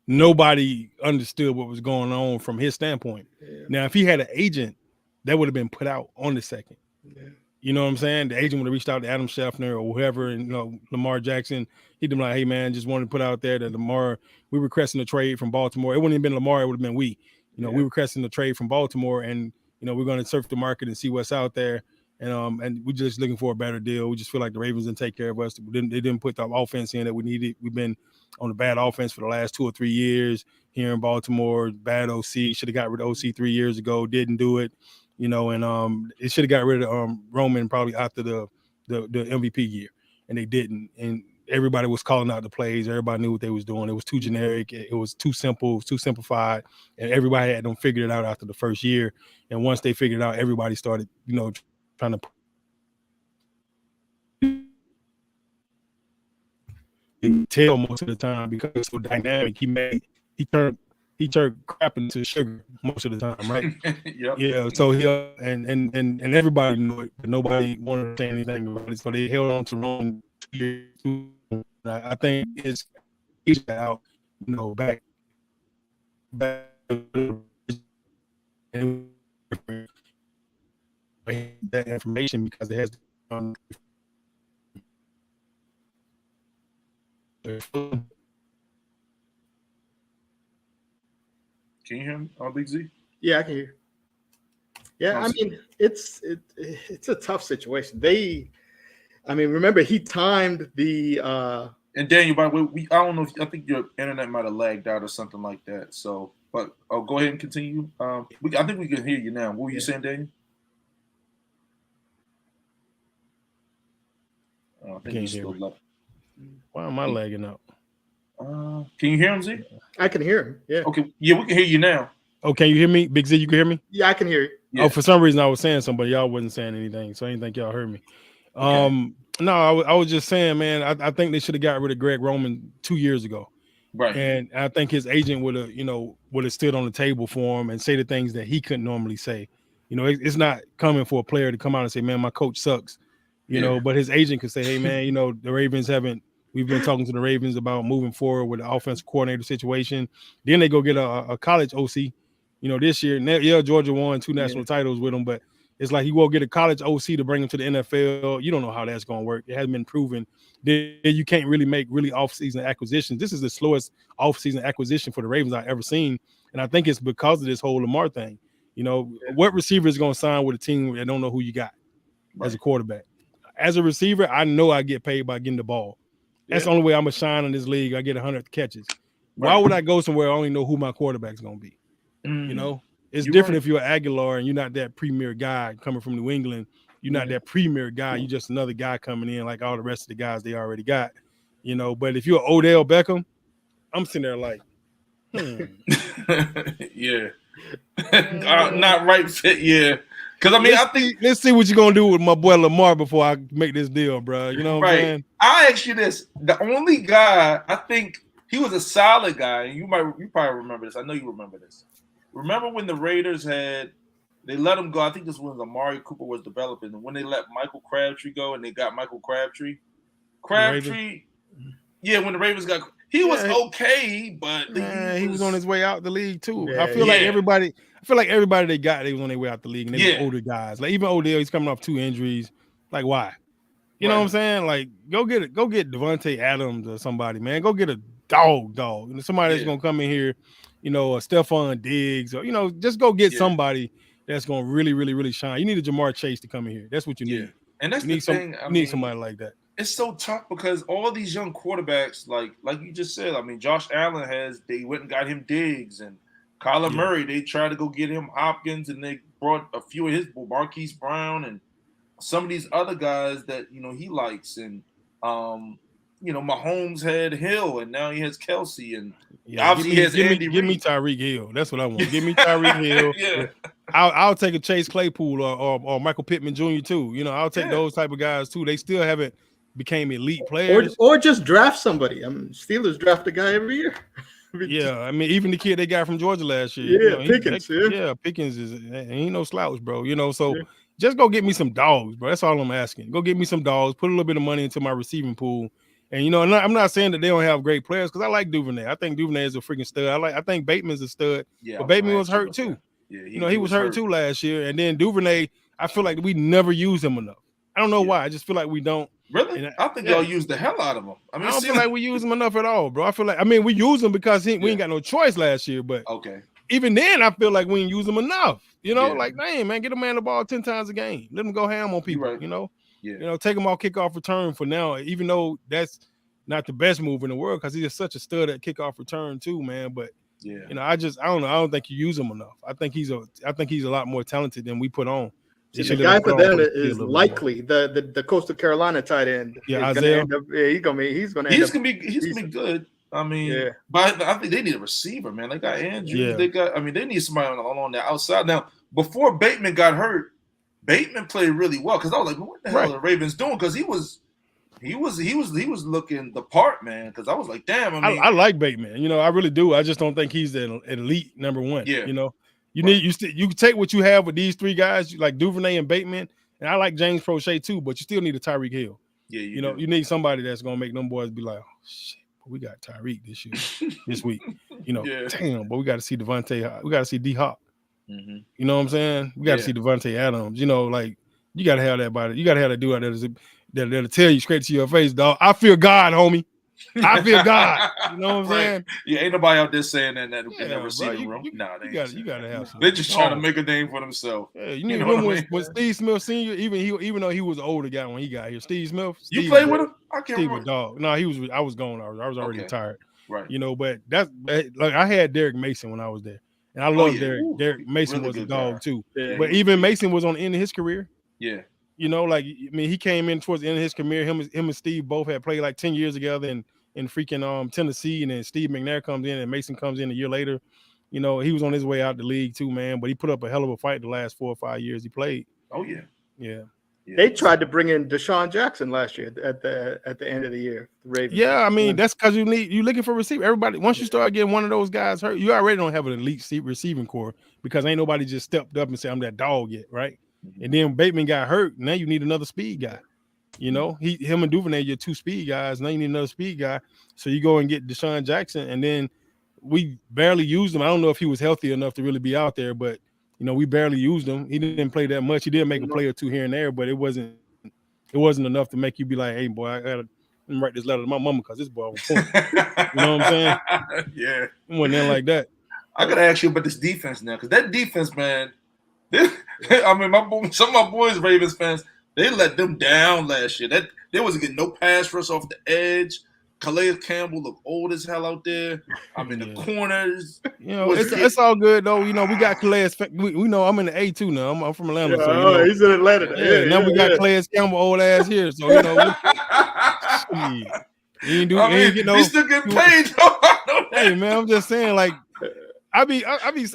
S3: nobody understood what was going on from his standpoint. Yeah. Now, if he had an agent, that would have been put out on the second. Yeah. You know what I'm saying? The agent would have reached out to Adam Schefter or whoever, and Lamar Jackson. He'd been like, "Hey man, just wanted to put out there that Lamar, we requesting a trade from Baltimore. It wouldn't have been Lamar, it would have been we. We requesting a trade from Baltimore, and we're going to surf the market and see what's out there." And we're just looking for a better deal. We just feel like the Ravens didn't take care of us. They didn't put the offense in that we needed. We've been on a bad offense for the last 2 or 3 years here in Baltimore. Bad OC. Should have got rid of OC 3 years ago. Didn't do it. And it should have got rid of Roman probably after the MVP year, and they didn't. And everybody was calling out the plays. Everybody knew what they was doing. It was too generic. It was too simple, too simplified, and everybody had them figured it out after the first year. And once they figured it out, everybody started, trying to tell most of the time because it's so dynamic. He turned crap into sugar most of the time, right?
S1: Yep.
S3: Yeah. So and everybody knew it, but nobody wanted to say anything about it. So they held on to Rome 2 years. I think it's out, back. That information because it has
S1: Can you hear me, Big Z?
S2: Yeah, I can hear. Yeah, awesome. I mean, it's a tough situation. Remember he timed the
S1: and Daniel, by the way, I don't know I think your internet might have lagged out or something like that. So, but go ahead and continue. I think we can hear you now. What were you saying, Daniel? I think he's still left.
S3: Why am I lagging out?
S1: Can you hear him, Z?
S2: I can hear him. Yeah.
S1: Okay. Yeah, we can hear you now.
S3: Oh, can you hear me? Big Z, you can hear me?
S2: Yeah, I can hear you.
S1: Yeah.
S3: Oh, for some reason I was saying something, but y'all wasn't saying anything, so I didn't think y'all heard me.
S1: Okay.
S3: No, I was just saying, man, I think they should have got rid of Greg Roman 2 years ago.
S1: Right.
S3: And I think his agent would have stood on the table for him and say the things that he couldn't normally say. It's not coming for a player to come out and say, man, my coach sucks, but his agent could say, hey, man, the Ravens we've been talking to the Ravens about moving forward with the offensive coordinator situation. Then they go get a college OC, this year. Yeah, Georgia won 2 national titles with him, but it's like he will get a college OC to bring him to the NFL. You don't know how that's going to work. It hasn't been proven. Then you can't really make really off-season acquisitions. This is the slowest off-season acquisition for the Ravens I've ever seen, and I think it's because of this whole Lamar thing. What receiver is going to sign with a team that don't know who you got as a quarterback? As a receiver, I know I get paid by getting the ball. That's the only way I'm going to shine in this league. I get 100 catches. Why would I go somewhere I only know who my quarterback's going to be? It's different if you're Aguilar and you're not that premier guy coming from New England. You're not that premier guy. You're just another guy coming in like all the rest of the guys they already got. But if you're Odell Beckham, I'm sitting there like,
S1: yeah. Not right fit, yeah. Because, I think...
S3: Let's see what you're going to do with my boy Lamar before I make this deal, bro. You know what I'm saying?
S1: I'll ask you this. The only guy, I think he was a solid guy, and you probably remember this. I know you remember this. Remember when the Raiders they let him go? I think this was when Amari Cooper was developing. And when they let Michael Crabtree go and they got Michael Crabtree. When the Ravens got... He was okay, but
S3: he was on his way out the league too. Yeah, I feel like everybody they got, they was on their way out the league, and they were older guys. Like even Odell, he's coming off 2 injuries. Like why? You know what I'm saying? Like go get Devontae Adams or somebody, man. Go get a dog. Somebody that's gonna come in here, a Stephon Diggs, or just go get somebody that's gonna really, really, really shine. You need a Jamar Chase to come in here. That's what you need.
S1: And that's the thing.
S3: You need somebody like that.
S1: It's so tough because all these young quarterbacks, like you just said, Josh Allen they went and got him Diggs, and Kyler Murray, they tried to go get him Hopkins, and they brought a few of his Marquise Brown and some of these other guys that he likes, and Mahomes had Hill, and now he has Kelsey, and obviously he has Andy Reid.
S3: Give me Tyreek Hill. That's what I want. Give me Tyreek Hill.
S1: Yeah.
S3: I'll take a Chase Claypool or Michael Pittman Jr. too. I'll take those type of guys too. They still haven't became elite players,
S2: or just draft somebody. Steelers draft a guy every year.
S3: Even the kid they got from Georgia last year.
S2: Pickens.
S3: Pickens ain't no slouch, bro. So just go get me some dogs, bro. That's all I'm asking. Go get me some dogs. Put a little bit of money into my receiving pool. And I'm not saying that they don't have great players because I like Duvernay. I think Duvernay is a freaking stud. I think Bateman's a stud. Yeah, but Bateman was hurt too. Yeah, he was hurt too last year. And then Duvernay, I feel like we never use him enough. I don't know why. I just feel like we don't.
S1: Really? I think y'all use the hell out of him.
S3: I don't feel like we use him enough at all, bro. I feel like we use him because we ain't got no choice last year. But even then, I feel like we ain't use him enough. Like, dang, man, get a man the ball 10 times a game. Let him go ham on people. Take him off kickoff return for now. Even though that's not the best move in the world because he's just such a stud at kickoff return too, man. But I don't know. I don't think you use him enough. I think he's a lot more talented than we put on.
S2: The guy for them is likely the Coastal Carolina tight end.
S3: Yeah, Isaiah.
S2: He's gonna be
S1: good. But I think they need a receiver, man. They got Andrews. Yeah. They need somebody on the outside. Now, before Bateman got hurt, Bateman played really well because I was like, what the hell are the Ravens doing? Because he was looking the part, man. Because I was like, damn.
S3: I like Bateman. I really do. I just don't think he's an elite number one. Yeah. You take what you have with these 3 guys like Duvernay and Bateman, and I like James Prochet too, but you still need a Tyreek Hill. Yeah, you need somebody that's gonna make them boys be like, oh shit, we got Tyreek this week. Damn, but we got to see Devontae. We got to see D Hop. Mm-hmm. You know what I'm saying? We got to see Devontae Adams. You got to have that body. You got to have that dude out there that'll tell you straight to your face, dog. I feel God, homie. I feel God. You know what I'm saying?
S1: Yeah, ain't nobody out there saying that in that receiving room.
S3: You gotta have some.
S1: They're just trying to make a name for themselves.
S3: Yeah, you need to remember when Steve Smith Sr., even though he was an older guy when he got here. Steve Smith.
S1: You played with him? I can't remember.
S3: Dog. No, I was gone. I was already retired.
S1: Right.
S3: But that's like I had Derek Mason when I was there. And I love Derek. Derek Mason really was a dog too. Yeah, but even Mason was on the end of his career.
S1: Yeah.
S3: You know, like I mean, he came in towards the end of his career. Him and Steve both had played like 10 years together in freaking Tennessee, and then Steve McNair comes in and Mason comes in a year later. You know, he was on his way out the league too, man. But he put up a hell of a fight the last 4 or 5 years he played.
S1: Oh yeah.
S3: Yeah.
S2: They tried to bring in Deshaun Jackson last year at the end of the year. The Ravens.
S3: Yeah, I mean that's because you're looking for receiver. Everybody, once you start getting one of those guys hurt, you already don't have an elite receiving core because ain't nobody just stepped up and said I'm that dog yet, right? Mm-hmm. And then Bateman got hurt. Now you need another speed guy. You know, him and Duvernay, you're 2 speed guys. Now you need another speed guy. So you go and get Deshaun Jackson, and then we barely used him. I don't know if he was healthy enough to really be out there, but you know, we barely used him. He didn't play that much. He did make a play or two here and there, but it wasn't enough to make you be like, hey, boy, I gotta write this letter to my mama because this boy was point. You know what I'm saying?
S1: Yeah.
S3: It wasn't nothing like that.
S1: I gotta ask you about this defense now, because that defense, man, I mean, some of my boys, Ravens fans, they let them down last year. That they wasn't getting no pass rush off the edge. Calais Campbell looked old as hell out there. I'm in the corners.
S3: You know, it's all good though. You know, we got Calais. We know I'm in the A2 now. I'm from Atlanta.
S2: Yeah,
S3: so, you know,
S2: he's in Atlanta.
S3: Yeah, now we got Calais Campbell old ass here. So you know,
S1: he's still getting paid though.
S3: Hey man, I'm just saying, like, I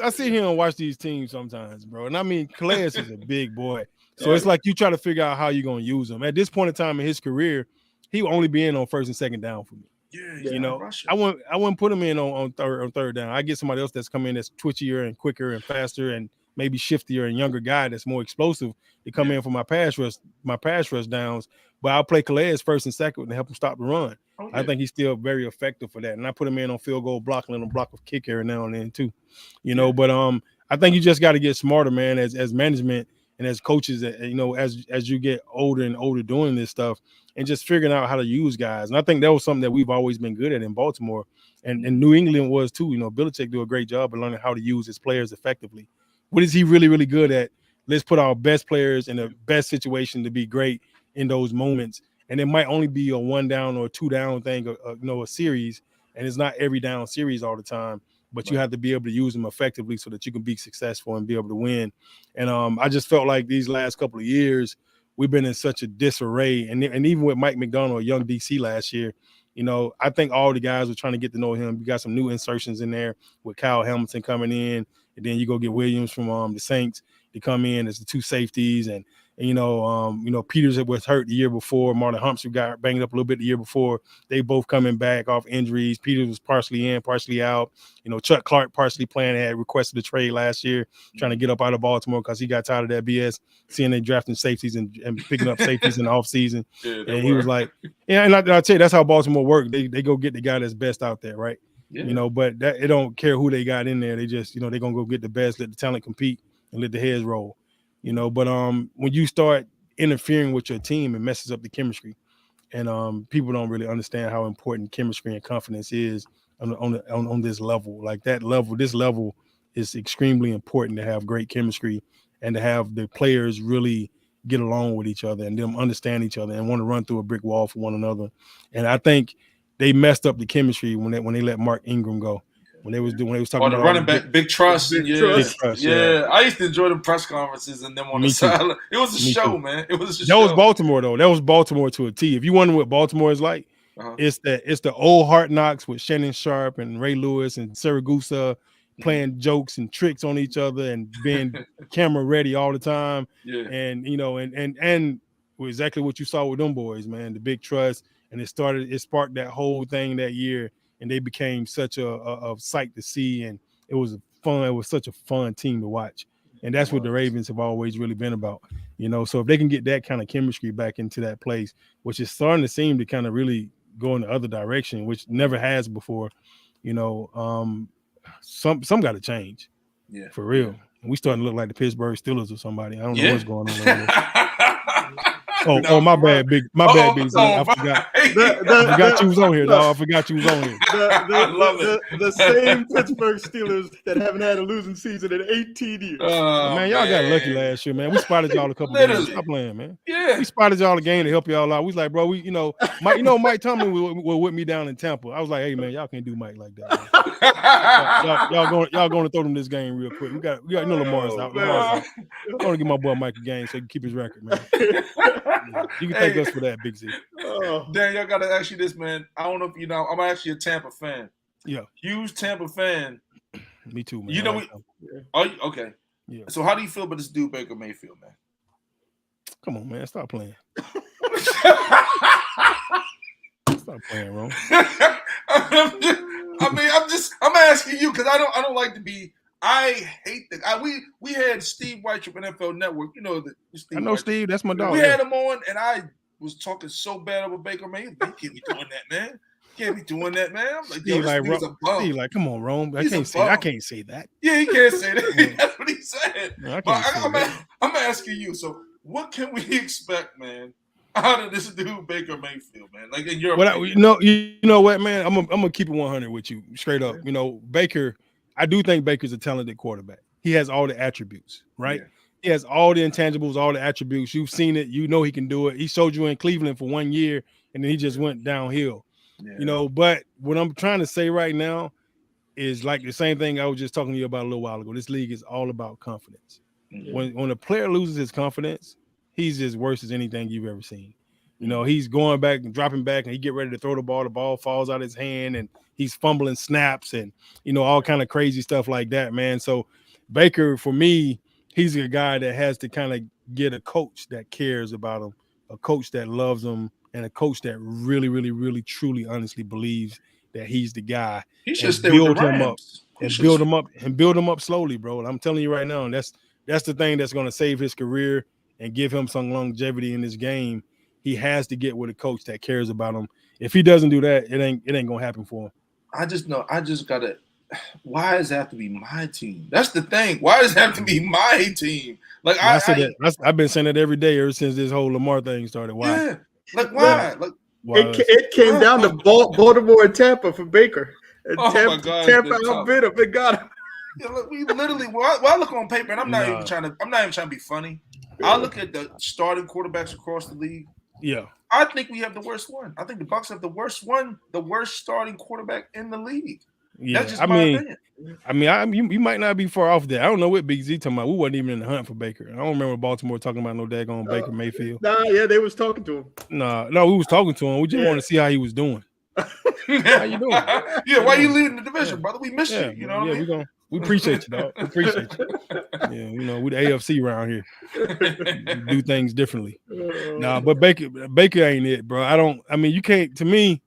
S3: sit here and watch these teams sometimes, bro. And I mean, Calais is a big boy. So it's like you try to figure out how you're gonna use him. At this point in time in his career, he will only be in on first and second down for me.
S1: Yeah,
S3: you know, I wouldn't put him in on third down. I get somebody else that's come in that's twitchier and quicker and faster and maybe shiftier and younger guy that's more explosive to come in for my pass rush downs. But I'll play Calais first and second to help him stop the run. Oh, yeah. I think he's still very effective for that. And I put him in on field goal block and let him block a kick every now and then too. You know, but I think you just got to get smarter, man, as management and as coaches, you know, as you get older and older doing this stuff and just figuring out how to use guys. And I think that was something that we've always been good at in Baltimore, and New England was too. You know, Belichick do a great job of learning how to use his players effectively. What is he really, really good at? Let's put our best players in the best situation to be great in those moments. And it might only be a 1 down or a 2 down thing, you know, a series. And it's not every down series all the time. But you have to be able to use them effectively so that you can be successful and be able to win. And I just felt like these last couple of years, we've been in such a disarray. And even with Mike McDonald, a young DC last year, you know, I think all the guys were trying to get to know him. You got some new insertions in there with Kyle Hamilton coming in. And then you go get Williams from the Saints to come in as the 2 safeties. And you know, Peters was hurt the year before. Marlon Humphrey got banged up a little bit the year before. They both coming back off injuries. Peters was partially in, partially out. You know, Chuck Clark partially playing, had requested a trade last year, trying to get up out of Baltimore because he got tired of that BS, seeing they drafting safeties and picking up safeties in the offseason. And he was like, yeah, and I'll tell you, that's how Baltimore works. They go get the guy that's best out there, right? Yeah. You know, but that it don't care who they got in there. They just, you know, they're going to go get the best, let the talent compete, and let the heads roll. You know, but when you start interfering with your team, it messes up the chemistry, and people don't really understand how important chemistry and confidence is on this level. Like this level is extremely important to have great chemistry and to have the players really get along with each other and them understand each other and want to run through a brick wall for one another. And I think they messed up the chemistry when they let Mark Ingram go. When they was talking about
S1: the running back, big trust.
S3: Yeah.
S1: I used to enjoy the press conferences and them on the sideline. It was a show, man. It was a show.
S3: That was Baltimore, though. That was Baltimore to a T. If you wonder what Baltimore is like, it's the old Hard Knocks with Shannon Sharp and Ray Lewis and Siragusa playing jokes and tricks on each other and being camera ready all the time. Yeah. And you know, and exactly what you saw with them boys, man. The big trust, and it sparked that whole thing that year. And they became such a sight to see, and it was fun. It was such a fun team to watch, and that's what the Ravens have always really been about, you know. So if they can get that kind of chemistry back into that place, which is starting to seem to kind of really go in the other direction, which never has before, you know, some got to change, for real. And we starting to look like the Pittsburgh Steelers or somebody. I don't know what's going on over there. Oh, my bad, Big Z. I forgot. I forgot you was on here, dog. I forgot you was on here.
S1: I love it.
S2: The same Pittsburgh Steelers that haven't had a losing season in 18 years.
S3: Man, y'all got lucky last year, man. We spotted y'all a couple games. Stop playing, man.
S1: Yeah.
S3: We spotted y'all a game to help y'all out. We was like, bro, Mike Tomlin was with me down in Tampa. I was like, hey, man, y'all can't do Mike like that. y'all going to throw them this game real quick. We got Lamar's out. I'm going to give my boy Mike a game so he can keep his record, man. You can thank us for that, Big Z.
S1: Dan, y'all got to ask you this, man. I don't know if you know. I'm actually a Tampa fan.
S3: Yeah.
S1: Huge Tampa fan.
S3: Me too, man.
S1: You know, okay.
S3: Yeah.
S1: So how do you feel about this dude, Baker Mayfield, man?
S3: Come on, man. Stop playing. Stop playing, bro.
S1: I'm asking you because I don't like to be. I hate that. We had Steve White from NFL Network. You know Steve.
S3: I know White. Steve. That's my dog.
S1: We had him on, and I was talking so bad about Baker Mayfield. You can't be doing that, man. You can't be doing that, man. I'm like,
S3: Steve, like, come on, Rome. I can't say that.
S1: Yeah, he can't say that. That's what he said.
S3: No,
S1: I'm asking you. So, what can we expect, man, out of this dude Baker Mayfield, man? Like in your opinion?
S3: You know what, man? I'm gonna keep it 100 with you, straight up. You know, Baker. I do think Baker's a talented quarterback. He has all the attributes, right? Yeah. He has all the intangibles, all the attributes. You've seen it. You know he can do it. He showed you in Cleveland for 1 year, and then he just went downhill. Yeah. You know, but what I'm trying to say right now is like the same thing I was just talking to you about a little while ago. This league is all about confidence. Yeah. When a player loses his confidence, he's as worse as anything you've ever seen. You know, he's going back and dropping back, and he get ready to throw the ball falls out of his hand, and he's fumbling snaps and, you know, all kind of crazy stuff like that, man. So Baker, for me, he's a guy that has to kind of get a coach that cares about him, a coach that loves him, and a coach that really, really, really, truly, honestly believes that he's the guy.
S1: He should stay with the Rams.
S3: Build him up slowly, bro. And I'm telling you right now, and that's the thing that's going to save his career and give him some longevity in this game. He has to get with a coach that cares about him. If he doesn't do that, it ain't gonna happen for him.
S1: I just gotta. Why does it have to be my team? That's the thing. Why does it have to be my team? Like
S3: I've been saying that every day ever since this whole Lamar thing started. Why?
S1: Yeah. Like why? Like
S2: it came down to Baltimore and Tampa for Baker. And
S1: my God,
S2: Tampa outbid him. It got him.
S1: Yeah, look, we literally. Well, I look on paper, and I'm not even trying to be funny. I look at the starting quarterbacks across the league.
S3: Yeah.
S1: I think we have the worst one. I think the Bucs have the worst one, the worst starting quarterback in the league.
S3: Yeah,
S1: that's just my opinion.
S3: You might not be far off there. I don't know what Big Z talking about. We wasn't even in the hunt for Baker. I don't remember Baltimore talking about no daggone Baker Mayfield.
S2: Yeah, they was talking to him.
S3: No, we was talking to him. We just wanted to see how he was doing. How you doing?
S1: Yeah, why you leading the division, brother? We missed you. You know what I mean?
S3: We appreciate you, dog. We appreciate you. Yeah, you know, we the AFC around here. We do things differently. But Baker ain't it, bro. You can't, to me,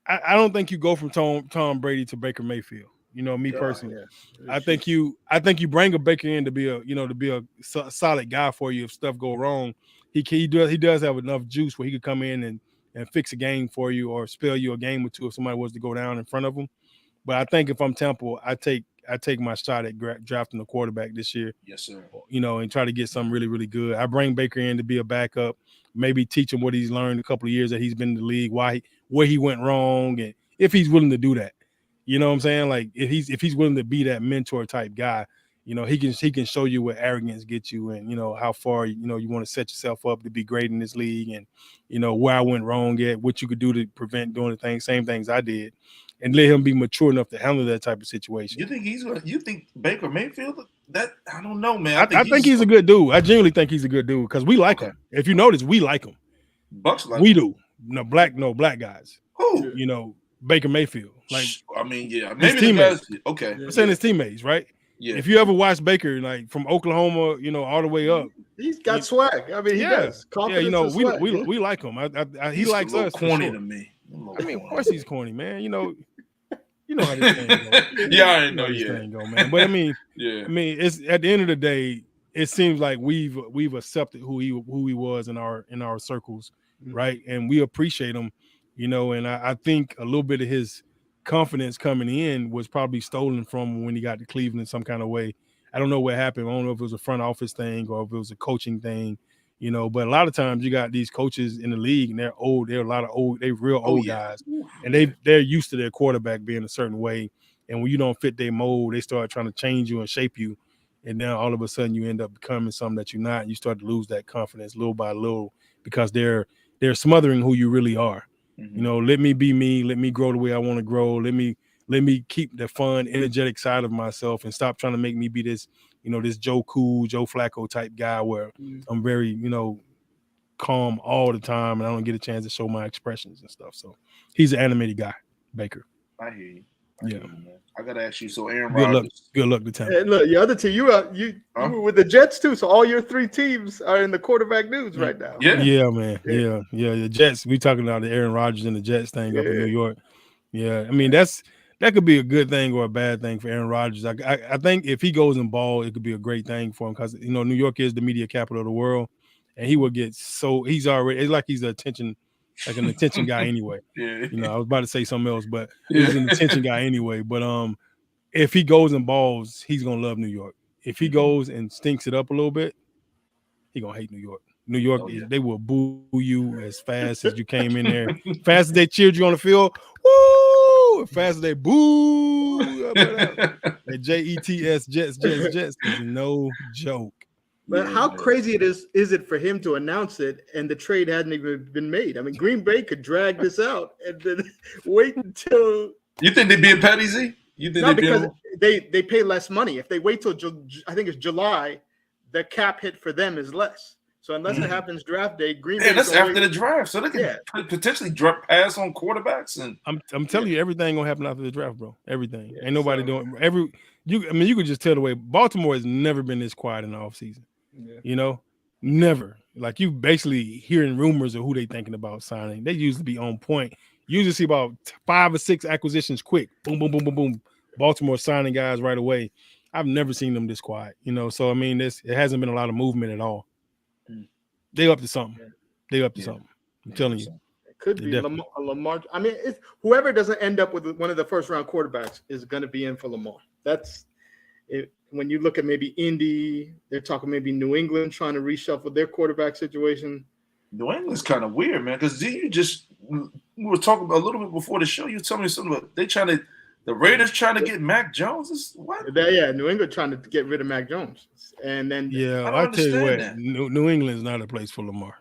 S3: I don't think you go from Tom Brady to Baker Mayfield. You know, me personally. Yeah. I think you bring a Baker in to be a solid guy for you if stuff go wrong. He does have enough juice where he could come in and fix a game for you or spell you a game or two if somebody was to go down in front of him. But I think if I'm Temple, I take my shot at drafting a quarterback this year.
S1: Yes, sir.
S3: You know, and try to get something really, really good. I bring Baker in to be a backup, maybe teach him what he's learned a couple of years that he's been in the league, where he went wrong, and if he's willing to do that. You know what I'm saying? Like if he's willing to be that mentor type guy, you know, he can show you where arrogance gets you and, you know, how far, you know, you want to set yourself up to be great in this league and, you know, where I went wrong at, what you could do to prevent doing the same things I did. And let him be mature enough to handle that type of situation.
S1: You think Baker Mayfield? That I don't know, man.
S3: I think he's a good dude. I genuinely think he's a good dude because we like him. If you notice, we like him.
S1: Bucks like
S3: we
S1: him.
S3: Do. No black guys.
S1: Who?
S3: You know, Baker Mayfield. Like
S1: yeah,
S3: maybe his teammates.
S1: Okay.
S3: I'm saying his teammates, right?
S1: Yeah.
S3: If you ever watch Baker, like from Oklahoma, you know, all the way up,
S2: he's got swag. I mean, he does.
S3: Yeah, you know, we like him. He likes us.
S1: Corny to me.
S3: I mean, of course he's corny, man. You know how this thing goes.
S1: Yeah, I know.
S3: This thing go, man. But I mean, it's at the end of the day, it seems like we've accepted who he was in our circles, right? And we appreciate him, you know. And I think a little bit of his confidence coming in was probably stolen from when he got to Cleveland some kind of way. I don't know what happened. I don't know if it was a front office thing or if it was a coaching thing, you know. But a lot of times you got these coaches in the league and they're old. They're a lot of old. They're real old guys, and they're used to their quarterback being a certain way. And when you don't fit their mold, they start trying to change you and shape you. And then all of a sudden you end up becoming something that you're not. And you start to lose that confidence little by little because they're smothering who you really are. You know, let me be me. Let me grow the way I want to grow. Let me keep the fun, energetic side of myself and stop trying to make me be this, you know, this Joe Flacco type guy where I'm very, you know, calm all the time and I don't get a chance to show my expressions and stuff. So he's an animated guy, Baker.
S1: I hear you.
S3: Yeah.
S1: I gotta ask you. So Aaron Rodgers.
S3: Good luck to Tampa.
S2: Hey, look, your other team, you were with the Jets too. So all your 3 teams are in the quarterback news right now.
S3: Yeah, man. Yeah. The Jets. We talking about the Aaron Rodgers and the Jets thing up in New York. Yeah, I mean that could be a good thing or a bad thing for Aaron Rodgers. I think if he goes in ball, it could be a great thing for him because, you know, New York is the media capital of the world, and he will get he's already, it's like he's an attention guy anyway. You know, I was about to say something else, but he's an attention guy anyway. But if he goes in balls, he's gonna love New York. If he goes and stinks it up a little bit, he gonna hate New York. New York, they will boo you as fast as you came in there. Fast as they cheered you on the field, woo! As fast as they boo. The Jets is no joke.
S2: But how crazy is it for him to announce it and the trade hadn't even been made? I mean, Green Bay could drag this out and then wait until.
S1: You think they'd be in petty, Z? You think
S2: because they pay less money. If they wait till I think it's July, the cap hit for them is less. So unless it happens draft day, Green Bay.
S1: That's after the draft, so they can potentially pass on quarterbacks. And
S3: I'm telling you, everything gonna happen after the draft, bro. Everything. Ain't nobody doing you could just tell the way Baltimore has never been this quiet in the offseason. You know, never. Like you basically hearing rumors of who they thinking about signing. They usually be on point. You usually see about 5 or 6 acquisitions quick. Boom, boom, boom, boom, boom. Baltimore signing guys right away. I've never seen them this quiet. You know, so I mean, it hasn't been a lot of movement at all. They up to something. I'm telling you.
S2: It could be Lamar. I mean, whoever doesn't end up with one of the first round quarterbacks is going to be in for Lamar. That's it. When you look at maybe Indy, they're talking maybe New England trying to reshuffle their quarterback situation.
S1: New England's kind of weird, man. Because we were talking about a little bit before the show. You told me something about the Raiders trying to get Mac Jones. What?
S2: New England trying to get rid of Mac Jones, and then
S3: I'll tell you what, New England's not a place for Lamar.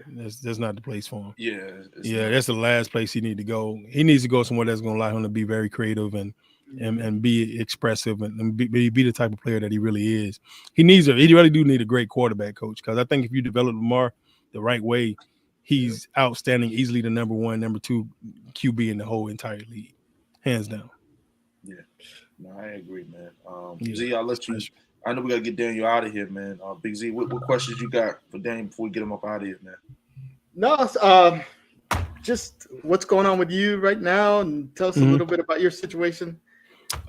S3: That's not the place for him. That's the last place he needs to go. He needs to go somewhere that's going to allow him to be very creative and be expressive and be the type of player that he really is. He really do need a great quarterback coach, because I think if you develop Lamar the right way, he's outstanding, easily the number 1, number 2 QB in the whole entire league, hands down.
S1: Yeah, no, I agree, man. Z, I'll let you. I know we gotta get Daniel out of here, man. Big Z, what questions you got for Daniel before we get him up out of here, man?
S2: No, just what's going on with you right now, and tell us a little bit about your situation.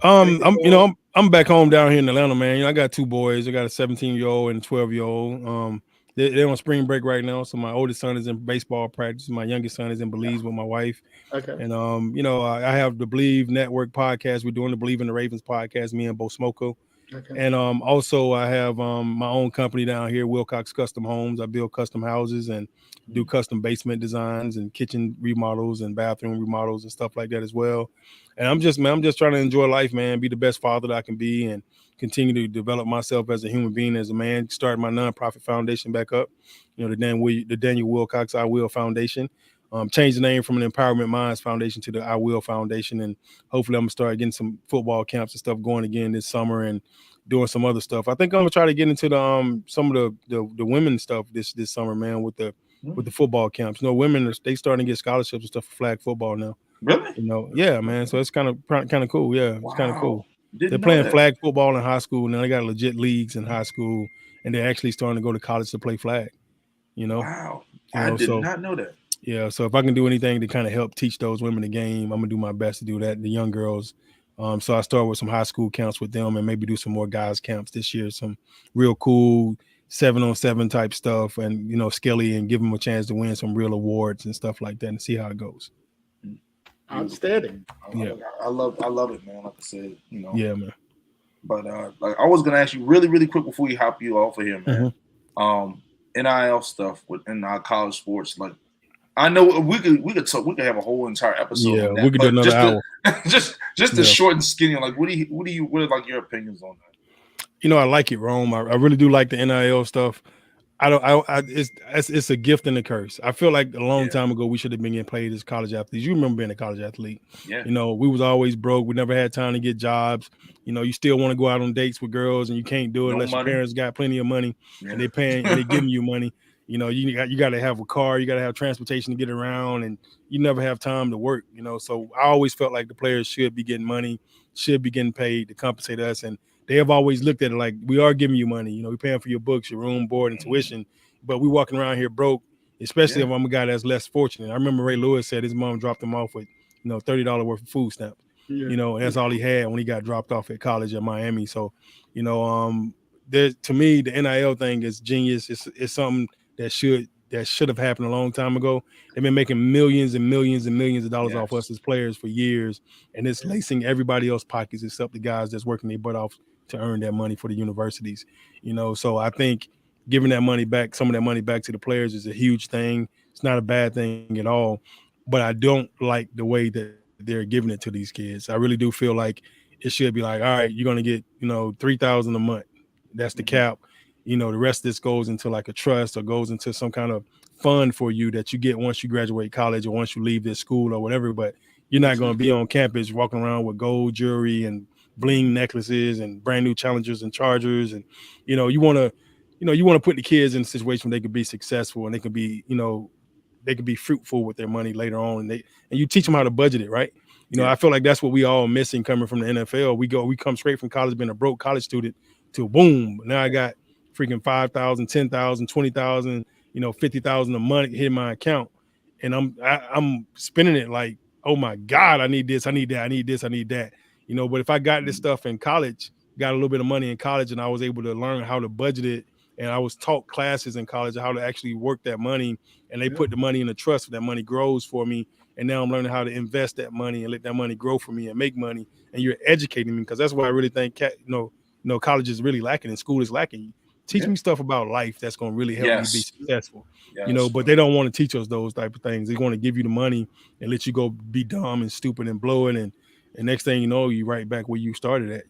S3: I'm back home down here in Atlanta, man. You know, I got 2 boys. I got a 17-year-old and a 12-year-old. They're on spring break right now. So my oldest son is in baseball practice. My youngest son is in Belize with my wife. Okay. And I have the Believe Network podcast. We're doing the Believe in the Ravens podcast, me and Bo Smoko. Okay. And also I have my own company down here, Wilcox Custom Homes. I build custom houses and do custom basement designs and kitchen remodels and bathroom remodels and stuff like that as well. And I'm just trying to enjoy life, man, be the best father that I can be, and continue to develop myself as a human being, as a man. Started my nonprofit foundation back up, the Daniel Wilcox I Will Foundation. Changed the name from an Empowerment Minds Foundation to the I Will Foundation, and hopefully I'm gonna start getting some football camps and stuff going again this summer, and doing some other stuff. I think I'm gonna try to get into the some of the women's stuff this summer, man, with the football camps. Women they starting to get scholarships and stuff for flag football now.
S1: Really?
S3: Yeah, man. So it's kind of cool. Yeah, it's kind of cool. They're playing flag football in high school, and then they got legit leagues in high school, and they're actually starting to go to college to play flag.
S1: Wow, I did not know that.
S3: Yeah, so if I can do anything to kind of help teach those women the game, I'm gonna do my best to do that. The young girls. So I start with some high school camps with them, and maybe do some more guys camps this year. Some real cool 7-on-7 type stuff, and Skelly, and give them a chance to win some real awards and stuff like that, and see how it goes.
S2: Outstanding.
S1: Yeah, I love it, man. Like I said,
S3: Yeah, man.
S1: But I was gonna ask you really, really quick before you hop you off of here, man. NIL stuff within our college sports. Like, I know we could have a whole entire episode
S3: Yeah,
S1: on that,
S3: we could do
S1: but
S3: another hour.
S1: just the short and skinny. Like, what are like your opinions on that?
S3: You know, I like it, Rome. I really do like the NIL stuff. It's a gift and a curse. I feel like a long time ago we should have been getting paid as college athletes. You remember being a college athlete?
S1: Yeah.
S3: You know, we was always broke. We never had time to get jobs. You know, you still want to go out on dates with girls, and you can't do it unless your parents got plenty of money and they paying and they giving you money. You know, you got to have a car, you got to have transportation to get around, and you never have time to work. You know, so I always felt like the players should be getting money, should be getting paid to compensate us, and they have always looked at it like, we are giving you money. You know, we're paying for your books, your room, board, and tuition, but we walking around here broke, especially if I'm a guy that's less fortunate. I remember Ray Lewis said his mom dropped him off with, $30 worth of food stamps. You know, and that's all he had when he got dropped off at college at Miami. So, to me, the NIL thing is genius. It's something that should have happened a long time ago. They've been making millions and millions and millions of dollars off us as players for years, and it's lacing everybody else's pockets except the guys that's working their butt off to earn that money for the universities. So I think giving that money back, some of that money back to the players, is a huge thing. It's not a bad thing at all, but I don't like the way that they're giving it to these kids. I really do feel like it should be like, all right, you're going to get, $3,000 a month. That's the cap. The rest of this goes into like a trust or goes into some kind of fund for you that you get once you graduate college or once you leave this school or whatever. But you're not going to be on campus walking around with gold jewelry and bling necklaces and brand new Challengers and Chargers. And, you want to put the kids in a situation where they could be successful and they could be, they could be fruitful with their money later on. And you teach them how to budget it, right? I feel like that's what we all missing coming from the NFL. We come straight from college, being a broke college student, to boom. Now I got freaking 5,000, 10,000, 20,000, 50,000 a month hit my account. And I'm spending it like, oh my God, I need this, I need that, I need this, I need that. But if I got this stuff in college, got a little bit of money in college, and I was able to learn how to budget it, and I was taught classes in college how to actually work that money, and they put the money in a trust, so that money grows for me. And now I'm learning how to invest that money and let that money grow for me and make money. And you're educating me, because that's what I really think college is really lacking and school is lacking. Teach me stuff about life that's going to really help me be successful. But they don't want to teach us those type of things. They want to give you the money and let you go be dumb and stupid and blow it, and next thing you know, you right back where you started at,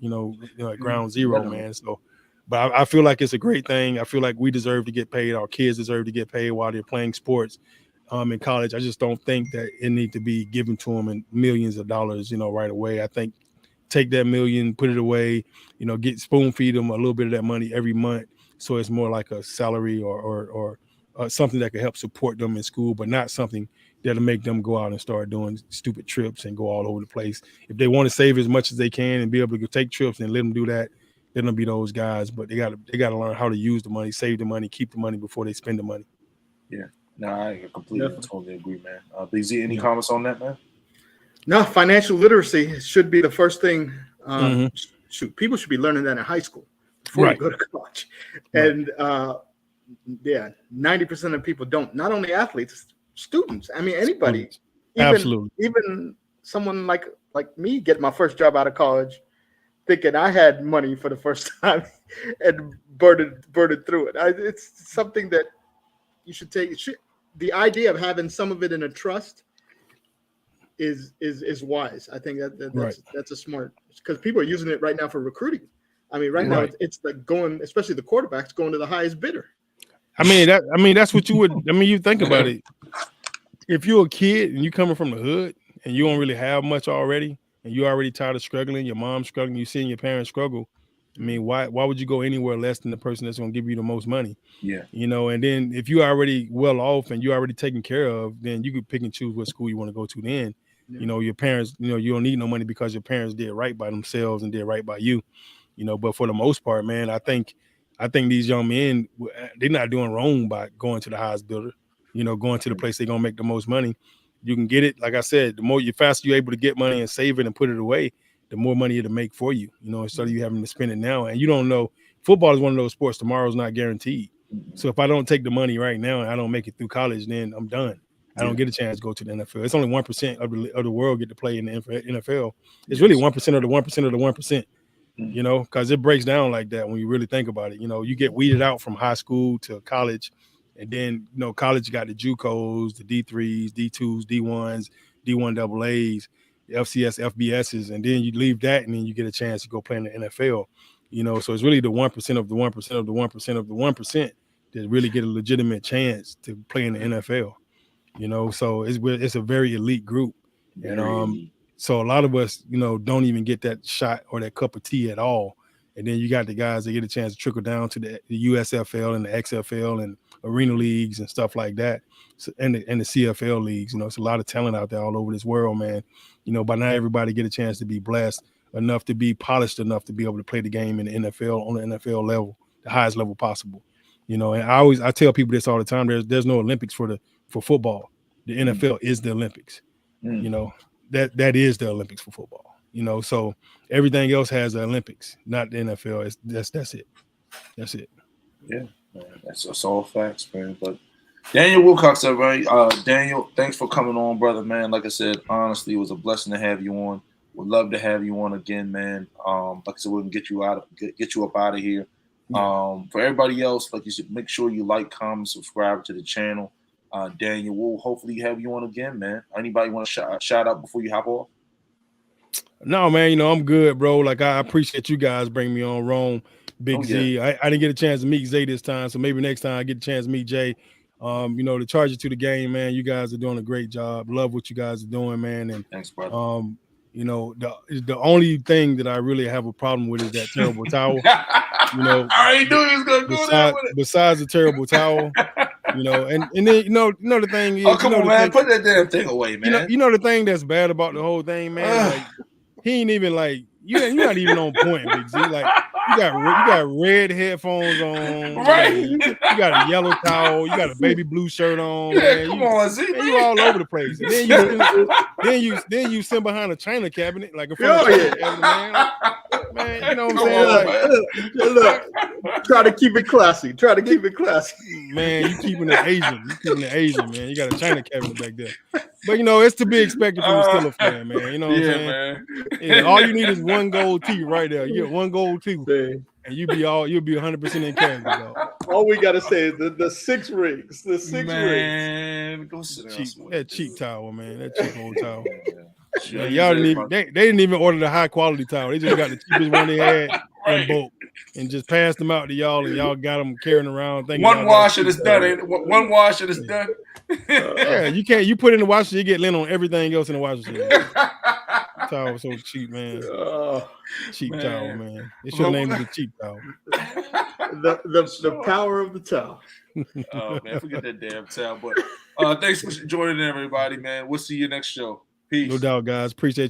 S3: at ground zero, man. So, but I feel like it's a great thing. I feel like we deserve to get paid. Our kids deserve to get paid while they're playing sports in college. I just don't think that it needs to be given to them in millions of dollars, right away. I think take that million, put it away, get spoon feed them a little bit of that money every month, so it's more like a salary or something that could help support them in school, but not something that'll make them go out and start doing stupid trips and go all over the place. If they want to save as much as they can and be able to take trips and let them do that, they're gonna be those guys. But they gotta learn how to use the money, save the money, keep the money before they spend the money.
S1: Yeah, no, I completely totally agree, man. BZ, any comments on that, man?
S2: No, financial literacy should be the first thing. People should be learning that in high school before you go to college. And 90% of people don't. Not only athletes, students. I mean, anybody. Even someone like me get my first job out of college, thinking I had money for the first time and birded through it. It's something that you should take. The idea of having some of it in a trust is wise. I think that's a smart, because people are using it right now for recruiting. I mean, now it's like going, especially the quarterbacks, going to the highest bidder.
S3: That's what you would. You think about it. If you're a kid and you coming from the hood and you don't really have much already, and you're already tired of struggling, your mom's struggling, you seeing your parents struggle, why would you go anywhere less than the person that's going to give you the most money? And then if you're already well off and you're already taken care of, then you could pick and choose what school you want to go to then. Your parents, you don't need no money because your parents did right by themselves and did right by you. But for the most part, man, I think these young men, they're not doing wrong by going to the highest bidder, going to the place they're going to make the most money. You can get it. Like I said, the faster you're able to get money and save it and put it away, the more money it'll make for you, instead of you having to spend it now. And you don't know, football is one of those sports, tomorrow's not guaranteed. So if I don't take the money right now and I don't make it through college, then I'm done. I don't get a chance to go to the NFL. It's only 1% of the world get to play in the NFL. It's really 1% of the 1% of the 1%, because it breaks down like that when you really think about it. You get weeded out from high school to college, And then, college got the JUCOs, the D3s, D2s, D1s, D1 AA's, the FCS, FBSs, and then you leave that, and then you get a chance to go play in the NFL. So it's really the 1% of the 1% of the 1% of the 1% that really get a legitimate chance to play in the NFL. So it's a very elite group, and so a lot of us, don't even get that shot or that cup of tea at all. And then you got the guys that get a chance to trickle down to the USFL and the XFL and arena leagues and stuff like that, and the CFL leagues. It's a lot of talent out there all over this world, man. By now everybody get a chance to be blessed enough to be polished enough to be able to play the game in the NFL on the NFL level, the highest level possible. And I tell people this all the time. There's no Olympics for football. The NFL is the Olympics. That is the Olympics for football. So everything else has the Olympics, not the NFL. That's it. That's it.
S1: Yeah, man. That's all facts, man. But Daniel Wilcox, everybody. Daniel, thanks for coming on, brother, man. Like I said, honestly, it was a blessing to have you on. Would love to have you on again, man. Like I said, we can get you up out of here. For everybody else, like you said, make sure you like, comment, subscribe to the channel. Daniel, we'll hopefully have you on again, man. Anybody want to shout out before you hop off?
S3: No, man, I'm good, bro. Like, I appreciate you guys bringing me on, Rome, Big Z. I didn't get a chance to meet Zay this time, so maybe next time I get a chance to meet Jay. To charge it to the game, man, you guys are doing a great job. Love what you guys are doing, man. And
S1: thanks, brother.
S3: The only thing that I really have a problem with is that terrible towel.
S1: I already knew he was gonna go there with it.
S3: Besides the terrible towel, and then the thing is,
S1: come on, man, put that damn thing away, man.
S3: The thing that's bad about the whole thing, man. Like, he ain't even like you're not even on point, Big Z. Like, you got red headphones on,
S1: right?
S3: You got a yellow towel, you got a baby blue shirt on.
S1: Yeah,
S3: man.
S1: Come on, Z.
S3: Man, you all over the place. And then you sit behind a china cabinet like a cabinet, man. Man, you know what I'm saying?
S2: Look, try to keep it classy.
S3: Man, you keeping it Asian. Man. You got a china cabinet back there. But it's to be expected from a Steelers fan, man. You know what I'm saying?
S1: Man.
S3: Yeah, all you need is one gold tee right there. You get one gold tee, and you'll be 100% in character, dog.
S2: All we gotta say is the 6 rings. The 6 rings.
S1: Man, go sit down.
S3: That cheap towel, man. That cheap old towel. Yeah, y'all they didn't even order the high quality towel. They just got the cheapest one they had in bulk and just passed them out to y'all, and y'all got them carrying around.
S1: One wash and it's done. Ain't it? One wash and it's done.
S3: Yeah, you put it in the washer, you get lint on everything else in the washer machine. Towel so cheap, man. Cheap towel, man. They should have named it the cheap towel.
S2: The power of the towel.
S1: Oh man, forget that damn towel. But thanks for joining everybody, man. We'll see you next show. Peace.
S3: No doubt, guys. Appreciate you.